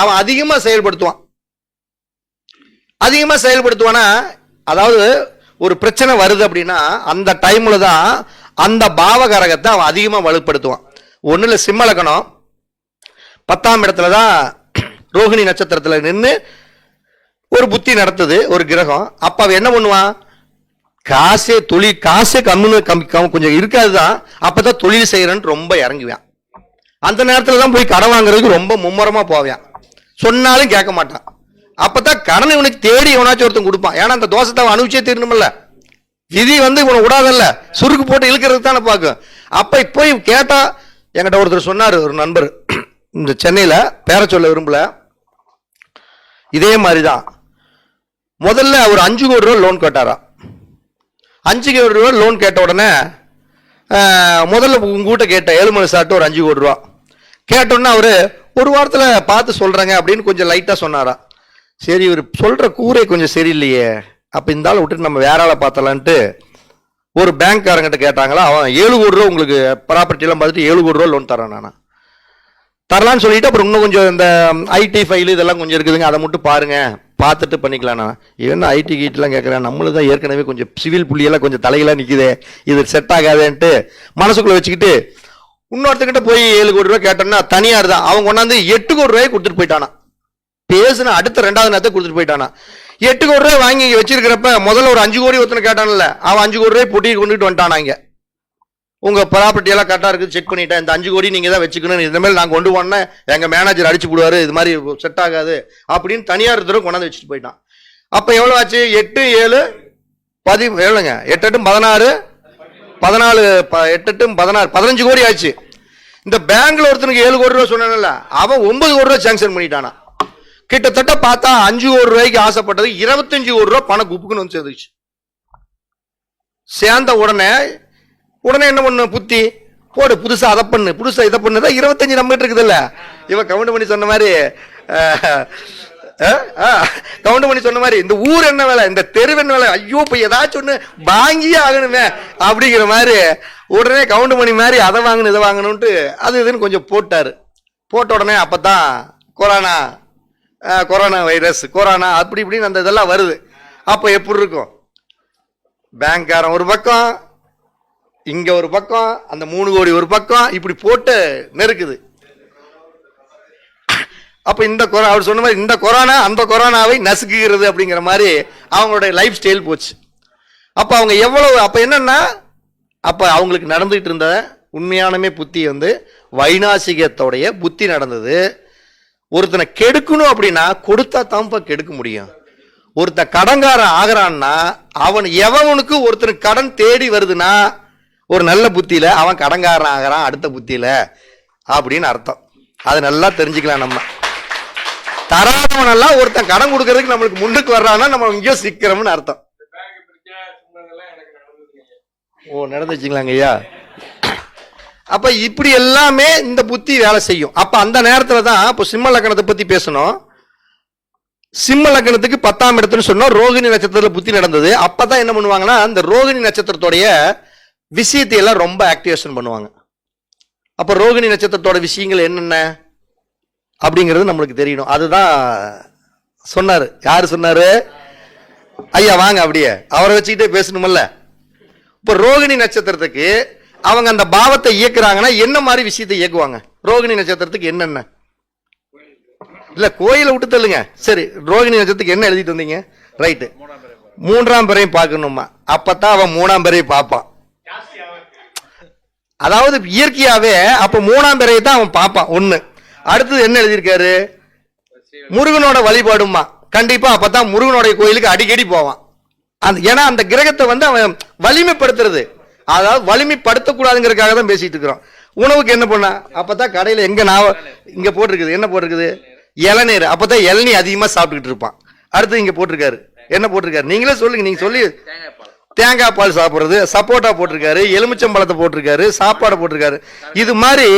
அவன் அதிகமா செயல்படுத்துவான். அதிகமா செயல்படுத்துவானா, அதாவது ஒரு பிரச்சனை வருது அப்படின்னா அந்த டைம்ல தான் அந்த பாவகரகத்தை அவன் அதிகமா வலுப்படுத்துவான். ஒண்ணுல சிம்ம லக்னம் 10ஆம் இடத்துலதான் ரோகிணி நட்சத்திரத்துல நின்று ஒரு புத்தி நடத்துது ஒரு கிரகம். அப்ப அவன் என்ன பண்ணுவான்? காசே தொழில், காசே கொஞ்சம் இருக்காதுதான். அப்பதான் தொழில் செய்யறன்னு ரொம்ப இறங்குவான். அந்த நேரத்துல தான் போய் கடன் வாங்குறதுக்கு ரொம்ப மும்முரமா போவான். சொன்னாலும் கேட்க மாட்டான். அப்பதான் கடன் இவனுக்கு தேடி எவனாச்சும் ஒருத்தன் கொடுப்பான். ஏன்னா அந்த தோஷத்தை அவன் அனுபவிச்சே தீரணும்ல. விதி இவனை விடாதல்ல, சுருக்கு போட்டு இழுக்கிறது தானே பார்க்கும். அப்ப போய் கேட்டா, என்கிட்ட ஒருத்தர் சொன்னாரு, ஒரு நண்பர் இந்த சென்னையில, பேர சொல்ல விரும்பல, இதே மாதிரிதான் முதல்ல அவர் 5 கோடி ரூபாய் லோன் கேட்டாரா. 5 கோடி ரூபாய் லோன் கேட்ட உடனே முதல்ல உங்ககிட்ட கேட்ட ஏழுமலை சாப்பிட்டு ஒரு 5 கோடி ரூபா கேட்டோன்னா அவரு ஒரு வாரத்துல பார்த்து சொல்றேங்க அப்படின்னு கொஞ்சம் லைட்டா சொன்னாரா. சரி, இவர் சொல்ற கூரை கொஞ்சம் சரியில்லையே, அப்ப இந்த ஆளை விட்டுட்டு நம்ம வேற ஆளை பார்த்தலான்ட்டு ஒரு பேங்க்காரங்கிட்ட கேட்டாங்களா. அவன் 7 கோடி ரூபா உங்களுக்கு ப்ராப்பர்ட்டி எல்லாம் பார்த்துட்டு 7 கோடி ரூபா லோன் தரான். நானா தரலான்னு சொல்லிட்டு அப்புறம் இன்னும் கொஞ்சம் இந்த ஐடி ஃபைல் இதெல்லாம் கொஞ்சம் இருக்குதுங்க, அதை மட்டும் பாருங்க, பார்த்துட்டு பண்ணிக்கலாம்ண்ணா. இவன் ஐடி கீட்டெலாம் கேட்குறேன், நம்மளும் தான் ஏற்கனவே கொஞ்சம் சிவில் புள்ளியெல்லாம் கொஞ்சம் தலையெல்லாம் நிற்குதே, இது செட் ஆகாதேன்ட்டு மனசுக்குள்ளே வச்சுக்கிட்டு இன்னொருத்தக்கிட்ட போய் 7 கோடி ரூபா கேட்டோம்னா தனியார் தான் அவன் கொண்டாந்து 8 கோடி ரூபாய் கொடுத்துட்டு போயிட்டானா. பேசுன அடுத்த 2வது நேரத்தை கொடுத்துட்டு போயிட்டானா. 8 கோடி ரூபாய் வாங்கி வச்சிருக்கிறப்ப முதல்ல ஒரு 5 கோடி ஒருத்தனை கேட்டான்ல, அவன் 5 கோடி ரூபாய் பொட்டி கொண்டுட்டு வந்துட்டானாங்க. உங்க ப்ராப்பர்ட்டி எல்லாம் கரெக்டா இருக்குது, செக் பண்ணிட்டேன், இந்த 5 கோடி நீங்க தான் வச்சுக்கணும், இந்த மாதிரி நான் கொண்டு போனேன் எங்க மேனேஜர் அடிச்சு போடுவாரு, இது மாதிரி செட் ஆகாது அப்படின்னு தனியார் தடவை கொண்டாந்து வச்சுட்டு போயிட்டான். அப்ப எவ்வளவு ஆச்சு? 8 7 10 எவ்வளவுங்க? 8 8 16 14 8 8 16 15 கோடி ஆச்சு. இந்த பேங்க்ல ஒருத்தனுக்கு 7 கோடி ரூபாய் சொன்னான்ல, அவன் 9 கோடி ரூபாய் சாங்ஷன் பண்ணிட்டானா. கிட்டத்தட்ட பார்த்தா 5 கோடி ரூபாய்க்கு ஆசைப்பட்டது 25 கோடி ரூபாய் பணம் குப்புக்குன்னு வந்து சேர்ந்துச்சு. சேர்ந்த உடனே என்ன பண்ணு, புத்தி போடு, புதுசா அதை பண்ணு, புதுசா இதை பண்ணுதான் 25 நம்பிட்டு இருக்குது இல்ல. இவன் கவுண்ட் பண்ணி சொன்ன மாதிரி இந்த ஊர் என்ன வேலை, இந்த தெரு என்ன வேலை, ஐயோ இப்ப ஏதாச்சும் ஒண்ணு வாங்கியே ஆகணுமே அப்படிங்கிற மாதிரி உடனே கவுண்ட் பண்ணி மாதிரி அதை வாங்கணும் இதை வாங்கணும்ட்டு அது இதுன்னு கொஞ்சம் போட்டாரு. போட்ட உடனே அப்பதான் கொரோனா வைரஸ், கொரோனா அப்படி இப்படின்னு அந்த இதெல்லாம் வருது. அப்ப எப்படி இருக்கும்? பேங்க்காரன் ஒரு பக்கம், இங்க ஒரு பக்கம், அந்த 3 கோடி ஒரு பக்கம், இப்படி போட்டு நெருக்குது. அப்ப இந்த அவர் சொன்ன மாதிரி இந்த கொரோனா அந்த கொரோனாவை நசுக்குகிறது அப்படிங்கிற மாதிரி அவங்களுடைய லைஃப் ஸ்டைல் போச்சு. அப்ப அவங்க எவ்வளவு, அப்ப என்னன்னா, அப்ப அவங்களுக்கு நடந்துட்டு இருந்த உண்மையானமே புத்தி வந்து வைநாசிகத்தோடைய புத்தி நடந்தது. ஒருத்தனை கெடுக்கணும் அப்படின்னா கொடுத்தா தான்ப்பா கெடுக்க முடியும். ஒருத்த கடன்காரன் ஆகிறான்னா எவனுக்கு ஒருத்தனுக்கு கடன் தேடி வருதுன்னா ஒரு நல்ல புத்தியில அவன் கடன்காரன் ஆகிறான், அடுத்த புத்தியில அப்படின்னு அர்த்தம். அது நல்லா தெரிஞ்சுக்கலாம். நம்ம தராதவன் எல்லாம் ஒருத்தன் கடன் கொடுக்கறதுக்கு நம்மளுக்கு முன்னுக்கு வர்றான்னா நம்ம இங்கேயோ சிக்கிறோம்னு அர்த்தம். ஓ, நடந்துச்சுங்களாங்க ஐயா. அப்ப இப்படி எல்லாமே இந்த புத்தி வேலை செய்யும். அப்ப அந்த நேரத்துல தான் இப்போ சிம்ம லக்கணத்தை பத்தி பேசணும். சிம்ம லக்கணத்துக்கு 10ஆம் இடத்துன்னு சொன்னோம். ரோகிணி நட்சத்திரத்துல புத்தி நடந்தது. அப்பதான் என்ன பண்ணுவாங்கன்னா, அந்த ரோகிணி நட்சத்திரத்தோடைய விஷயத்தை எல்லாம் ரொம்ப ஆக்டிவேஷன் பண்ணுவாங்க. அப்ப ரோகிணி நட்சத்திரத்தோட விஷயங்கள் என்னென்ன அப்படிங்கிறது நம்மளுக்கு தெரியணும். அதுதான் சொன்னாரு. யாரு சொன்னாரு? ஐயா வாங்க, அப்படியே அவரை வச்சுக்கிட்டே பேசணுமல்ல. இப்ப ரோகிணி நட்சத்திரத்துக்கு அவங்க அந்த பாவத்தை இயக்குறாங்கன்னா என்ன மாதிரி விஷயத்தை இயக்குவாங்க? ரோகிணி நட்சத்திரத்துக்கு என்னென்ன? இல்ல கோயிலை விட்டு தள்ளுங்க. சரி, ரோகிணி நட்சத்திரத்துக்கு என்ன எழுதிட்டு வந்தீங்க? ரைட்டு, 3ஆம் பிறையும் பார்க்கணுமா? அப்பதான் அவன் 3ஆம் பிறையை பார்ப்பான். அதாவது இயற்கையாவே அப்ப 3ஆம் பிறையை தான் அவன் பார்ப்பான். ஒண்ணு. அடுத்தது என்ன எழுதியிருக்காரு? முருகனோட வழிபாடுமா. கண்டிப்பா அப்பதான் முருகனுடைய கோயிலுக்கு அடிக்கடி போவான். ஏன்னா அந்த கிரகத்தை வந்து அவன் வலிமைப்படுத்துறது, அதாவது வலிமைப்படுத்தக்கூடாதுங்கிறதுக்காக தான் பேசிட்டு இருக்கிறோம். உணவுக்கு என்ன பண்ணா? அப்பதான் கடையில எங்க இங்க போட்டிருக்குது, என்ன போட்டிருக்குது? இளநீர். அப்பதான் இளநீ அதிகமா சாப்பிட்டுக்கிட்டு இருப்பான். அடுத்து இங்க போட்டிருக்காரு, என்ன போட்டிருக்காரு? நீங்களே சொல்லுங்க, நீங்க சொல்லி. தேங்காய் பால் சாப்பிடுறது, சப்போட்டா போட்டிருக்காரு, எலுமிச்சம்பழத்தை போட்டிருக்காரு, சாப்பாடு போட்டிருக்காரு. இது மாதிரி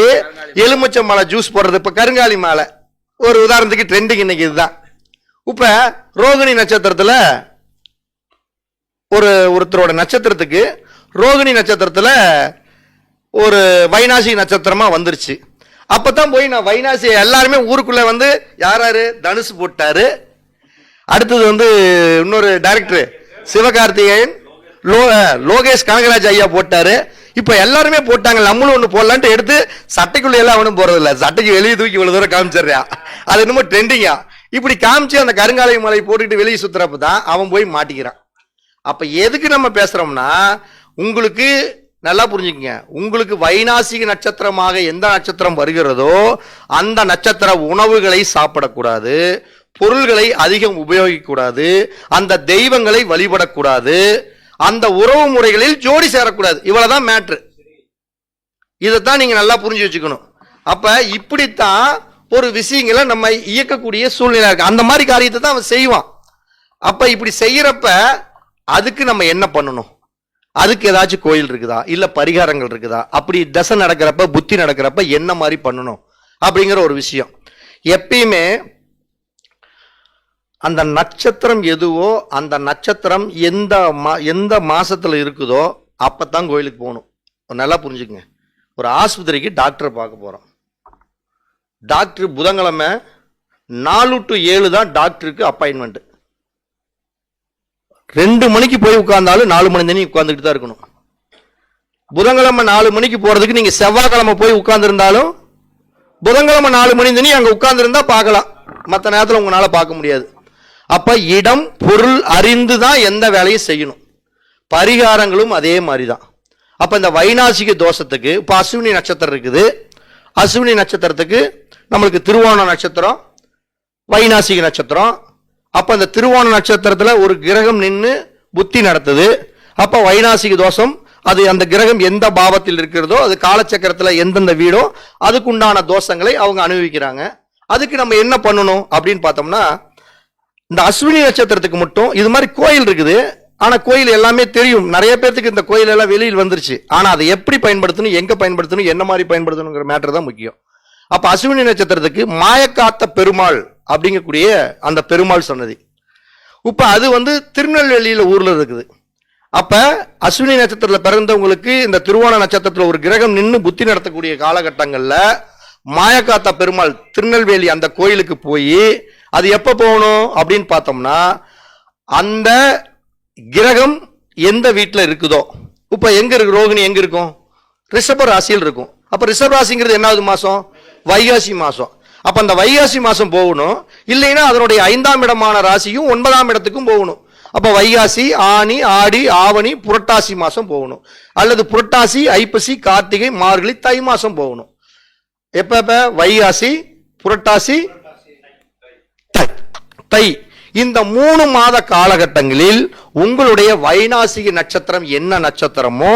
எலுமிச்சம்பழ ஜூஸ் போடுறது. இப்ப கருங்காலி மாலை ஒரு உதாரணத்துக்கு ட்ரெண்டிங் இன்னைக்கு இதுதான். இப்ப ரோகிணி நட்சத்திரத்துல ஒருத்தரோட நட்சத்திரத்துக்கு ரோகிணி நட்சத்திரத்துல ஒரு வைநாசி நட்சத்திரமா வந்துருச்சு. அப்பதான் போய் நான் வைநாசி எல்லாருமே ஊருக்குள்ள வந்து யாராரு தனுசு போட்டாரு. அடுத்தது வந்து இன்னொரு டைரக்டர் சிவகார்த்திகேயன், லோகேஷ் கனகராஜ் ஐயா போட்டாரு. இப்ப எல்லாருமே போட்டாங்க, நம்மளும் ஒண்ணு போடலான்ட்டு எடுத்து சட்டைக்குள்ள எல்லாம் அவனும் போறது இல்ல, சட்டைக்கு வெளியே தூக்கி இவ்வளவு தூரம் காமிச்சிடுறியா, அது என்னமோ ட்ரெண்டிங்கா. இப்படி காமிச்சு அந்த கருங்காலை மலை போட்டுக்கிட்டு வெளியே சுத்துறப்பதான் அவன் போய் மாட்டிக்கிறான். அப்ப எதுக்கு நம்ம பேசுறோம்னா, உங்களுக்கு நல்லா புரிஞ்சுக்கங்க, உங்களுக்கு வைநாசிக நட்சத்திரமாக எந்த நட்சத்திரம் வருகிறதோ அந்த நட்சத்திர உணவுகளை சாப்பிடக்கூடாது, பொருள்களை அதிகம் உபயோகிக்க கூடாது, அந்த தெய்வங்களை வழிபடக்கூடாது, அந்த உறவு முறைகளில் ஜோடி சேரக்கூடாது. இவ்வளவுதான் மேட்ரு. இதைத்தான் நீங்க நல்லா புரிஞ்சு வச்சுக்கணும். அப்ப இப்படித்தான் ஒரு விஷயங்களை நம்ம இயக்கக்கூடிய சூழ்நிலை இருக்கு. அந்த மாதிரி காரியத்தை தான் அவன் செய்வான். அப்ப இப்படி செய்யறப்ப அதுக்கு நம்ம என்ன பண்ணணும்? அதுக்கு ஏதாச்சும் கோயில் இருக்குதா, இல்ல பரிகாரங்கள் இருக்குதா, அப்படி தசை நடக்கிறப்ப புத்தி நடக்கிறப்ப என்ன மாதிரி பண்ணணும் அப்படிங்கிற ஒரு விஷயம். எப்பயுமே அந்த நட்சத்திரம் எதுவோ அந்த நட்சத்திரம் எந்த மாசத்துல இருக்குதோ அப்பதான் கோயிலுக்கு போகணும். நல்லா புரிஞ்சுக்கங்க. ஒரு ஆஸ்பத்திரிக்கு டாக்டரை பார்க்க போறோம். டாக்டர் புதன்கிழமை 4 to 7 தான் டாக்டருக்கு அப்பாயின்மெண்ட். 2 மணிக்கு போய் உட்கார்ந்தாலும் 4 மணி நேரம் உட்கார்ந்துட்டு தான் இருக்கணும். புதன்கிழமை 4 மணிக்கு போறதுக்கு நீங்க செவ்வாய்க்கிழமை போய் உட்கார்ந்து இருந்தாலும் புதன்கிழமை 4 மணி நேரம் அங்க உட்கார்ந்து இருந்தா பார்க்கலாம். மற்ற நேரத்தில் உங்களால பார்க்க முடியாது. அப்ப இடம் பொருள் அறிந்து தான் எந்த வேலையும் செய்யணும். பரிகாரங்களும் அதே மாதிரி தான். அப்ப இந்த வைநாசிக தோஷத்துக்கு இப்ப அஸ்வினி நட்சத்திரம் இருக்குது. அஸ்வினி நட்சத்திரத்துக்கு நம்மளுக்கு திருவோண நட்சத்திரம், வைநாசிக நட்சத்திரம். அப்ப இந்த திருவோண நட்சத்திரத்துல ஒரு கிரகம் நின்று புத்தி நடத்துது. அப்ப வைநாசிக தோஷம், அது அந்த கிரகம் எந்த பாவத்தில் இருக்கிறதோ, அது காலச்சக்கரத்துல எந்தெந்த வீடோ அதுக்குண்டான தோஷங்களை அவங்க அனுபவிக்கிறாங்க. அதுக்கு நம்ம என்ன பண்ணணும் அப்படின்னு பார்த்தோம்னா, இந்த அஸ்வினி நட்சத்திரத்துக்கு மட்டும் இது மாதிரி கோயில் இருக்குது. ஆனா கோயில் எல்லாமே தெரியும், நிறைய பேருக்கு இந்த கோயில் எல்லாம் வெளியில் வந்துருச்சு. ஆனா அதை எப்படி பயன்படுத்தணும், எங்க பயன்படுத்தணும், என்ன மாதிரி பயன்படுத்தணுங்கிற மேட்டர் தான் முக்கியம். அப்ப அஸ்வினி நட்சத்திரத்துக்கு மாயக்காத்த பெருமாள் அப்படிங்கக்கூடிய அந்த பெருமாள் சன்னதி இப்ப அது திருநெல்வேலியில ஊர்ல இருக்குது. அப்ப அஸ்வினி நட்சத்திரத்துல பிறந்தவங்களுக்கு இந்த திருவோண நட்சத்திரத்துல ஒரு கிரகம் நின்று புத்தி நடத்தக்கூடிய காலகட்டங்கள்ல மாயக்காத்த பெருமாள் திருநெல்வேலி அந்த கோயிலுக்கு போய் அது எப்ப போகணும் அப்படின்னு பார்த்தோம்னா, அந்த கிரகம் எந்த வீட்டுல இருக்குதோ, இப்ப எங்க இருக்கு ரோகிணி, எங்க இருக்கும், ரிஷப ராசியில் இருக்கும். அப்ப ரிஷப ராசிங்கிறது என்னாவது மாசம், வைகாசி மாசம். அப்ப அந்த வைகாசி மாசம் போகணும். இல்லைன்னா அதனுடைய 5ஆம் இடமான ராசியும் 9ஆம் இடத்துக்கும் போகணும். அப்ப வைகாசி, ஆனி, ஆடி, ஆவணி, புரட்டாசி மாசம் போகணும். அல்லது புரட்டாசி, ஐப்பசி, கார்த்திகை, மார்கழி, தை மாசம் போகணும். எப்ப வைகாசி, புரட்டாசி, தை, இந்த 3 மாத காலகட்டங்களில் உங்களுடைய வைநாசிக நட்சத்திரம் என்ன நட்சத்திரமோ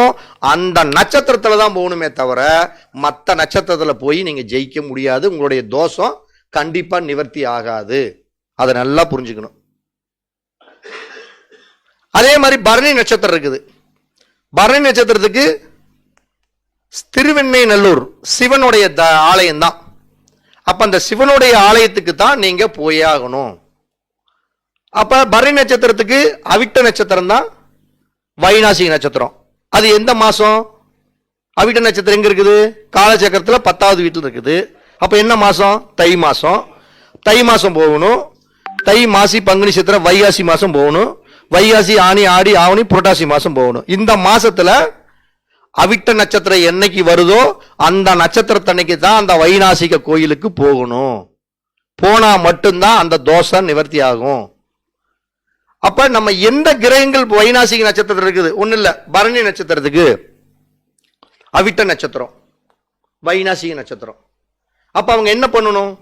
அந்த நட்சத்திரத்துல தான் போகணுமே தவிர மற்ற நட்சத்திரத்துல போய் நீங்க ஜெயிக்க முடியாது. உங்களுடைய தோஷம் கண்டிப்பா நிவர்த்தி ஆகாது. அதை நல்லா புரிஞ்சுக்கணும். அதே மாதிரி பரணி நட்சத்திரம் இருக்குது. பரணி நட்சத்திரத்துக்கு திருவெண்ணைநல்லூர் சிவனுடைய ஆலயம் தான். அப்ப அந்த சிவனுடைய ஆலயத்துக்கு தான் நீங்க போயாகணும். அப்ப பரணி நட்சத்திரத்துக்கு அவிட்ட நட்சத்திரம் தான் வைநாசிக நட்சத்திரம். அது எந்த மாசம், அவிட்ட நட்சத்திரம் எங்க இருக்குது, காலச்சக்கரத்துல 10வது வீட்டில் இருக்குது. அப்ப என்ன மாசம், தை மாசம். தை மாசம் போகணும். தை, மாசி, பங்குனி, சித்திரை, வைகாசி மாசம் போகணும். வைகாசி, ஆனி, ஆடி, ஆவணி, புரட்டாசி மாசம் போகணும். இந்த மாசத்துல அவிட்ட நட்சத்திரம் என்னைக்கு வருதோ அந்த நட்சத்திரத்தன்னைக்கு தான் அந்த வைநாசிக கோயிலுக்கு போகணும். போனா மட்டும்தான் அந்த தோஷம் நிவர்த்தி ஆகும். அப்ப நம்ம எந்த கிரகங்கள் வைநாசிக நட்சத்திரம் இருக்குது, ஒண்ணு இல்ல, பரணி நட்சத்திரத்துக்கு அவிட்ட நட்சத்திரம், வைநாசிக நட்சத்திரம். அப்ப அவங்க என்ன பண்ணணும்,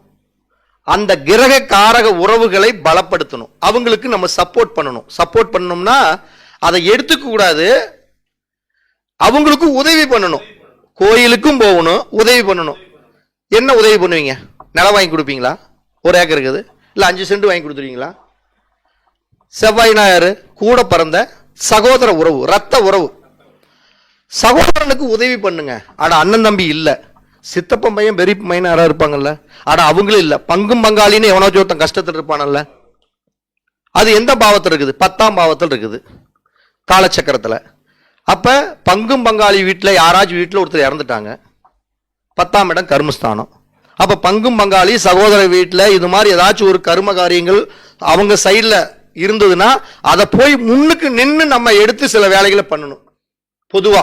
அந்த கிரக காரக உறவுகளை பலப்படுத்தணும். அவங்களுக்கு நம்ம சப்போர்ட் பண்ணணும். சப்போர்ட் பண்ணணும்னா அதை எடுத்துக்க கூடாது, அவங்களுக்கு உதவி பண்ணணும். கோயிலுக்கும் போகணும், உதவி பண்ணணும். என்ன உதவி பண்ணுவீங்க, நிலம் வாங்கி கொடுப்பீங்களா, 1 ஏக்கர் இருக்குது, இல்ல 5 சென்ட் வாங்கி கொடுத்துருவீங்களா? செவ்வாய் ஞாயிறு கூட பிறந்த சகோதர உறவு, ரத்த உறவு, சகோதரனுக்கு உதவி பண்ணுங்க. ஆனா அண்ணன் தம்பி இல்ல, சித்தப்பன் பையன் பெரிய பையன் யாராவது இருப்பாங்கல்ல, ஆனா அவங்களும் இல்ல, பங்கும் பங்காளின்னு எவனோ ஒருத்தன் கஷ்டத்தில் இருப்பானல்ல. அது எந்த பாவத்தில் இருக்குது, 10ஆம் பாவத்தில் இருக்குது காலச்சக்கரத்துல. அப்ப பங்கும் பங்காளி வீட்டுல யாராச்சும் வீட்டுல ஒருத்தர் இறந்துட்டாங்க, 10ஆம் இடம் கர்மஸ்தானம். அப்ப பங்கும் பங்காளி சகோதர வீட்டுல இது மாதிரி ஏதாச்சும் ஒரு கர்ம காரியங்கள் அவங்க சைட்ல இருந்ததுன்னா அதை போய் முன்னுக்கு நின்று நம்ம எடுத்து சில வேலைகளை பண்ணணும். பொதுவா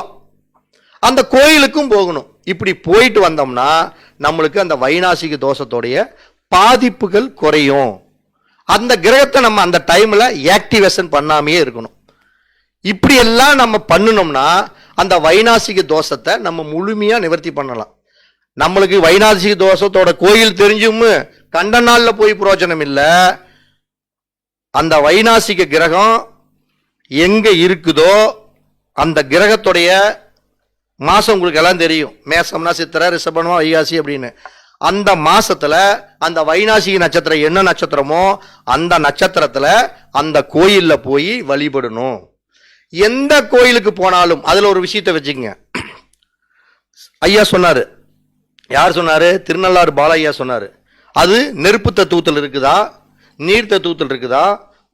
அந்த கோயிலுக்கும் போகணும். இப்படி போயிட்டு வந்தோம்னா நம்மளுக்கு அந்த வைநாசிக தோஷத்தோடைய பாதிப்புகள் குறையும். அந்த கிரகத்தை நம்ம அந்த டைம்ல ஆக்டிவேஷன் பண்ணாமையே இருக்கணும். இப்படி எல்லாம் நம்ம பண்ணணும்னா அந்த வைநாசிக தோஷத்தை நம்ம முழுமையா நிவர்த்தி பண்ணலாம். நம்மளுக்கு வைநாசிக தோஷத்தோட கோயில் தெரிஞ்சும் கண்ட நாள்ல போய் பிரயோஜனம் இல்லை. அந்த வைநாசிக கிரகம் எங்க இருக்குதோ அந்த கிரகத்துடைய மாசம் உங்களுக்கு எல்லாம் தெரியும். மேசம்னா சித்திரை, ரிஷபம்னா வைகாசி அப்படின்னு. அந்த மாசத்துல அந்த வைநாசிக நட்சத்திரம் என்ன நட்சத்திரமோ அந்த நட்சத்திரத்துல அந்த கோயில்ல போய் வழிபடணும். எந்த கோயிலுக்கு போனாலும் அதுல ஒரு விஷயத்தை வச்சுக்கங்க. ஐயா சொன்னாரு, யார் சொன்னாரு, திருநள்ளாறு பாலையா சொன்னாரு. அது நெருப்பு தத்துவத்தில் இருக்குதா, நீர் தத்துவத்தில் இருக்குதா,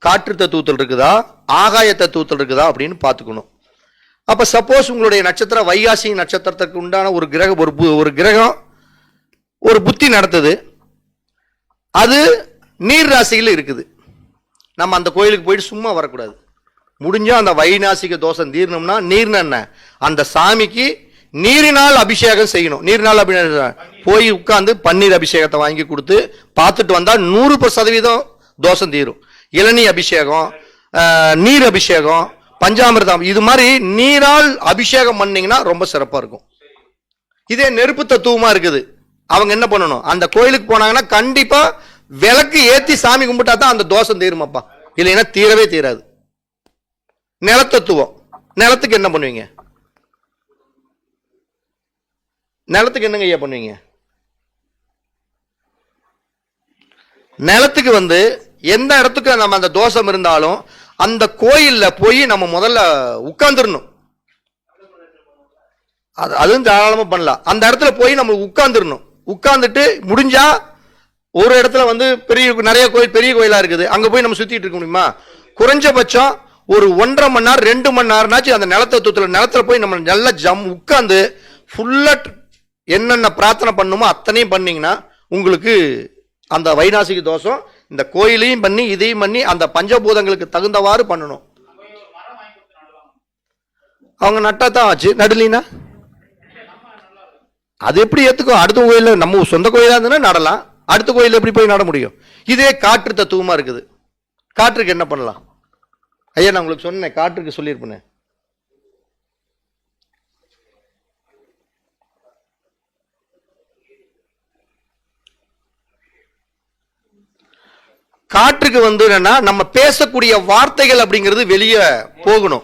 காற்று தத்துவத்தில் இருக்குதா, ஆகாய தத்துவத்தில் இருக்குதா அப்படின்னு பார்த்துக்கணும். அப்ப சப்போஸ் உங்களுடைய நட்சத்திரம் வைகாசி நட்சத்திரத்துக்கு உண்டான ஒரு கிரகம் ஒரு கிரகம் ஒரு புத்தி நடத்துது, அது நீர் ராசியில் இருக்குது, நம்ம அந்த கோயிலுக்கு போயிட்டு சும்மா வரக்கூடாது. முடிஞ்சா அந்த வைநாசிக தோஷம் தீரணும்னா நீர்னு என்ன, அந்த சாமிக்கு நீரினால் அபிஷேகம் செய்யணும். நீரினால் அபிஷேகம் போய் உட்கார்ந்து பன்னீர் அபிஷேகத்தை வாங்கி கொடுத்து பார்த்துட்டு வந்தா 100% தோஷம் தீரும். இளநீ அபிஷேகம், நீர் அபிஷேகம், பஞ்சாமிர்தம், இது மாதிரி நீரால் அபிஷேகம் பண்ணீங்கன்னா ரொம்ப சிறப்பா இருக்கும். இதே நெருப்பு தத்துவமா இருக்குது. அவங்க என்ன பண்ணணும், அந்த கோயிலுக்கு போனாங்கன்னா கண்டிப்பா விளக்கு ஏத்தி சாமி கும்பிட்டா தான் அந்த தோஷம் தீருமாப்பா, இல்லைன்னா தீரவே தீராது. நிலத்தத்துவம், நிலத்துக்கு என்ன பண்ணுவீங்க? நிலத்துக்கு என்னங்க ஐயா பண்ணுவீங்க? நிலத்துக்கு எந்த இடத்துக்கு நம்ம அந்த தோஷம் இருந்தாலும் அந்த கோயில்ல போய் நம்ம முதல்ல உட்கார்ந்துடணும். அதுவும் தாராளமா பண்ணலாம். அந்த இடத்துல போய் நம்ம உட்கார்ந்துடணும். உட்கார்ந்துட்டு முடிஞ்சா ஒரு இடத்துல பெரிய நிறைய கோயில், பெரிய கோயிலா இருக்குது, அங்க போய் நம்ம சுத்திட்டு இருக்க முடியுமா? குறைஞ்சபட்சம் ஒரு 1.5 மணி நேரம் 2 மணி நேரம்னாச்சும் அந்த நிலத்துல போய் நம்ம நல்லா உட்கார்ந்து ஃபுல்லா என்னென்ன பிரார்த்தனை பண்ணுமோ அத்தனையும் பண்ணீங்கன்னா உங்களுக்கு அந்த வைநாசிக தோஷம், இந்த கோயிலையும் பண்ணி இதையும் பண்ணி அந்த பஞ்சபூதங்களுக்கு தகுந்தவாறு பண்ணணும். அவங்க நட்டா தான் ஆச்சு, நடுலினா அது எப்படி ஏத்துக்கும்? அடுத்த கோயில நம்ம சொந்த கோயிலா இருந்தா நடலாம், அடுத்த கோயில எப்படி போய் நட முடியும்? இதே காற்று தத்துவமா இருக்குது. காற்றுக்கு என்ன பண்ணலாம் ஐயா? நான் உங்களுக்கு சொன்னேன், காற்றுக்கு சொல்லியிருப்பேன். காற்றுக்கு என்னன்னா நம்ம பேசக்கூடிய வார்த்தைகள் அப்படிங்கிறது வெளியே போகணும்.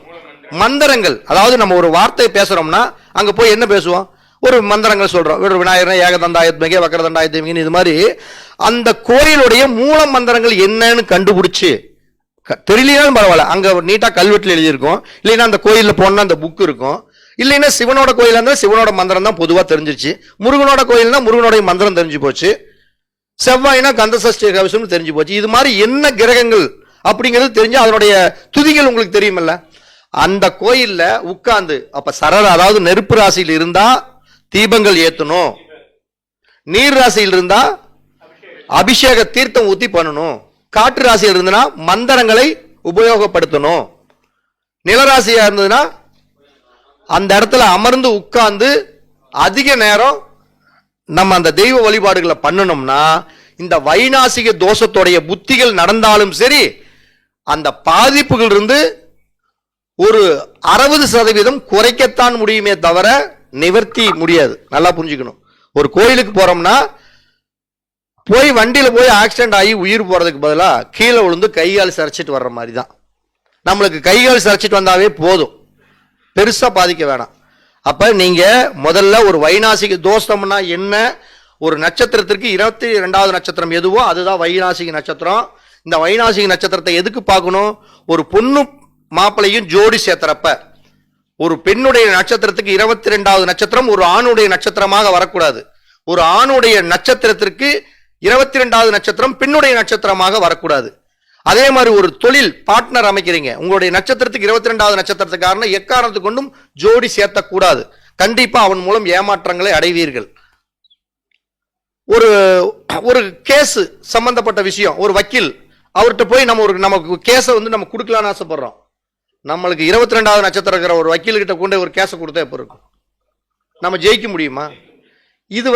மந்திரங்கள், அதாவது நம்ம ஒரு வார்த்தை பேசுறோம்னா அங்க போய் என்ன பேசுவோம்? ஒரு மந்திரங்கள் சொல்றோம், ஒரு விநாயகர் ஏகதண்டாயத்மிகே வக்கரதண்டாயத்மிகே, இது மாதிரி அந்த கோயிலுடைய மூல மந்திரங்கள் என்னன்னு கண்டுபிடிச்சு, தெரியலையாலும் பரவாயில்ல, அங்க நீட்டா கல்வெட்டில் எழுதியிருக்கும், இல்லைன்னா அந்த கோயிலில் போனா அந்த புக் இருக்கும், இல்லைன்னா சிவனோட கோயிலா இருந்தா சிவனோட மந்திரம் தான் பொதுவா தெரிஞ்சிருச்சு, முருகனோட கோயில்னா முருகனோட மந்திரம் தெரிஞ்சு போச்சு, செவ்வாய்னா கந்த சஷ்டி கவசம் தெரிஞ்சு போச்சு. இது மாதிரி என்ன கிரகங்கள் அப்படிங்கிறது தெரிஞ்சு அதனுடைய துதிகள் உங்களுக்கு தெரியுமல்ல. அந்த கோயில்ல உட்கார்ந்து அப்ப அதாவது நெருப்பு ராசியில் இருந்தா தீபங்கள் ஏத்தணும், நீர் ராசியில் இருந்தா அபிஷேக தீர்த்தம் ஊத்தி பண்ணணும், காற்று ராசியில் இருந்ததுன்னா மந்திரங்களை உபயோகப்படுத்தணும், நிலராசியா இருந்ததுன்னா அந்த இடத்துல அமர்ந்து உட்கார்ந்து அதிக நேரம் நம்ம அந்த தெய்வ வழிபாடுகளை பண்ணணும்னா இந்த வைநாசிக தோஷத்துடைய புத்திகள் நடந்தாலும் சரி அந்த பாதிப்புகள் இருந்து ஒரு 60% குறைக்கத்தான் முடியுமே தவிர நிவர்த்தி முடியாது. நல்லா புரிஞ்சுக்கணும். ஒரு கோயிலுக்கு போறோம்னா போய் வண்டியில போய் ஆக்சிடென்ட் ஆகி உயிர் போறதுக்கு பதிலாக கீழே விழுந்து கைகால் சரிச்சிட்டு வர்ற மாதிரி தான். நம்மளுக்கு கைகால் சரிச்சிட்டு வந்தாவே போதும், பெருசா பாதிக்க வேணாம். அப்ப நீங்க முதல்ல ஒரு வைநாசிக தோஷம்னா என்ன, ஒரு நட்சத்திரத்திற்கு 22வது நட்சத்திரம் எதுவோ அதுதான் வைநாசிக நட்சத்திரம். இந்த வைநாசிக நட்சத்திரத்தை எதுக்கு பார்க்கணும்? ஒரு பொண்ணு மாப்பிளையும் ஜோடி சேர்த்துறப்ப ஒரு பெண்ணுடைய நட்சத்திரத்துக்கு 22வது நட்சத்திரம் ஒரு ஆணுடைய நட்சத்திரமாக வரக்கூடாது. ஒரு ஆணுடைய நட்சத்திரத்திற்கு 22வது நட்சத்திரம் பெண்ணுடைய நட்சத்திரமாக வரக்கூடாது. அதே மாதிரி ஒரு தொழில் பார்ட்னர் அமைக்கிறீங்க, உங்களுடைய நட்சத்திரத்துக்கு 22வது நட்சத்திரத்துக்காரன எக்காரணத்துக்கு கொண்டும் ஜோடி சேர்த்தக்கூடாது. கண்டிப்பா அவன் மூலம் ஏமாற்றங்களை அடைவீர்கள். ஒரு ஒரு கேஸ் சம்பந்தப்பட்ட விஷயம், ஒரு வக்கீல் அவர்கிட்ட போய் நமக்கு கேஸை நம்ம கொடுக்கலான்னு ஆசைப்படுறோம். நம்மளுக்கு 22வது நட்சத்திரம் இருக்கிற ஒரு வக்கீல்கிட்ட கொண்டு ஒரு கேஸை கொடுத்தா எப்போ இருக்கும்? நம்ம ஜெயிக்க முடியுமா? இது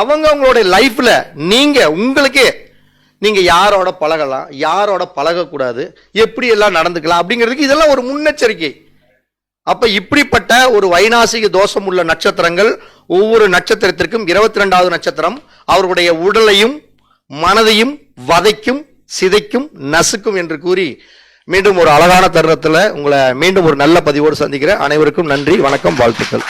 அவங்களுடைய லைஃப்ல உங்களுக்கே நீங்க யாரோட பழகலாம், யாரோட பழகக்கூடாது, எப்படி எல்லாம் நடந்துக்கலாம் அப்படிங்கிறதுக்கு இதெல்லாம் ஒரு முன்னெச்சரிக்கை. அப்ப இப்படிப்பட்ட ஒரு வைநாசிக தோஷம் உள்ள நட்சத்திரங்கள் ஒவ்வொரு நட்சத்திரத்திற்கும் 22வது நட்சத்திரம் அவர்களுடைய உடலையும் மனதையும் வதைக்கும், சிதைக்கும், நசுக்கும் என்று கூறி மீண்டும் ஒரு அழகான தருணத்துல உங்களை மீண்டும் ஒரு நல்ல பதிவோடு சந்திக்கிறேன். அனைவருக்கும் நன்றி, வணக்கம், வாழ்த்துக்கள்.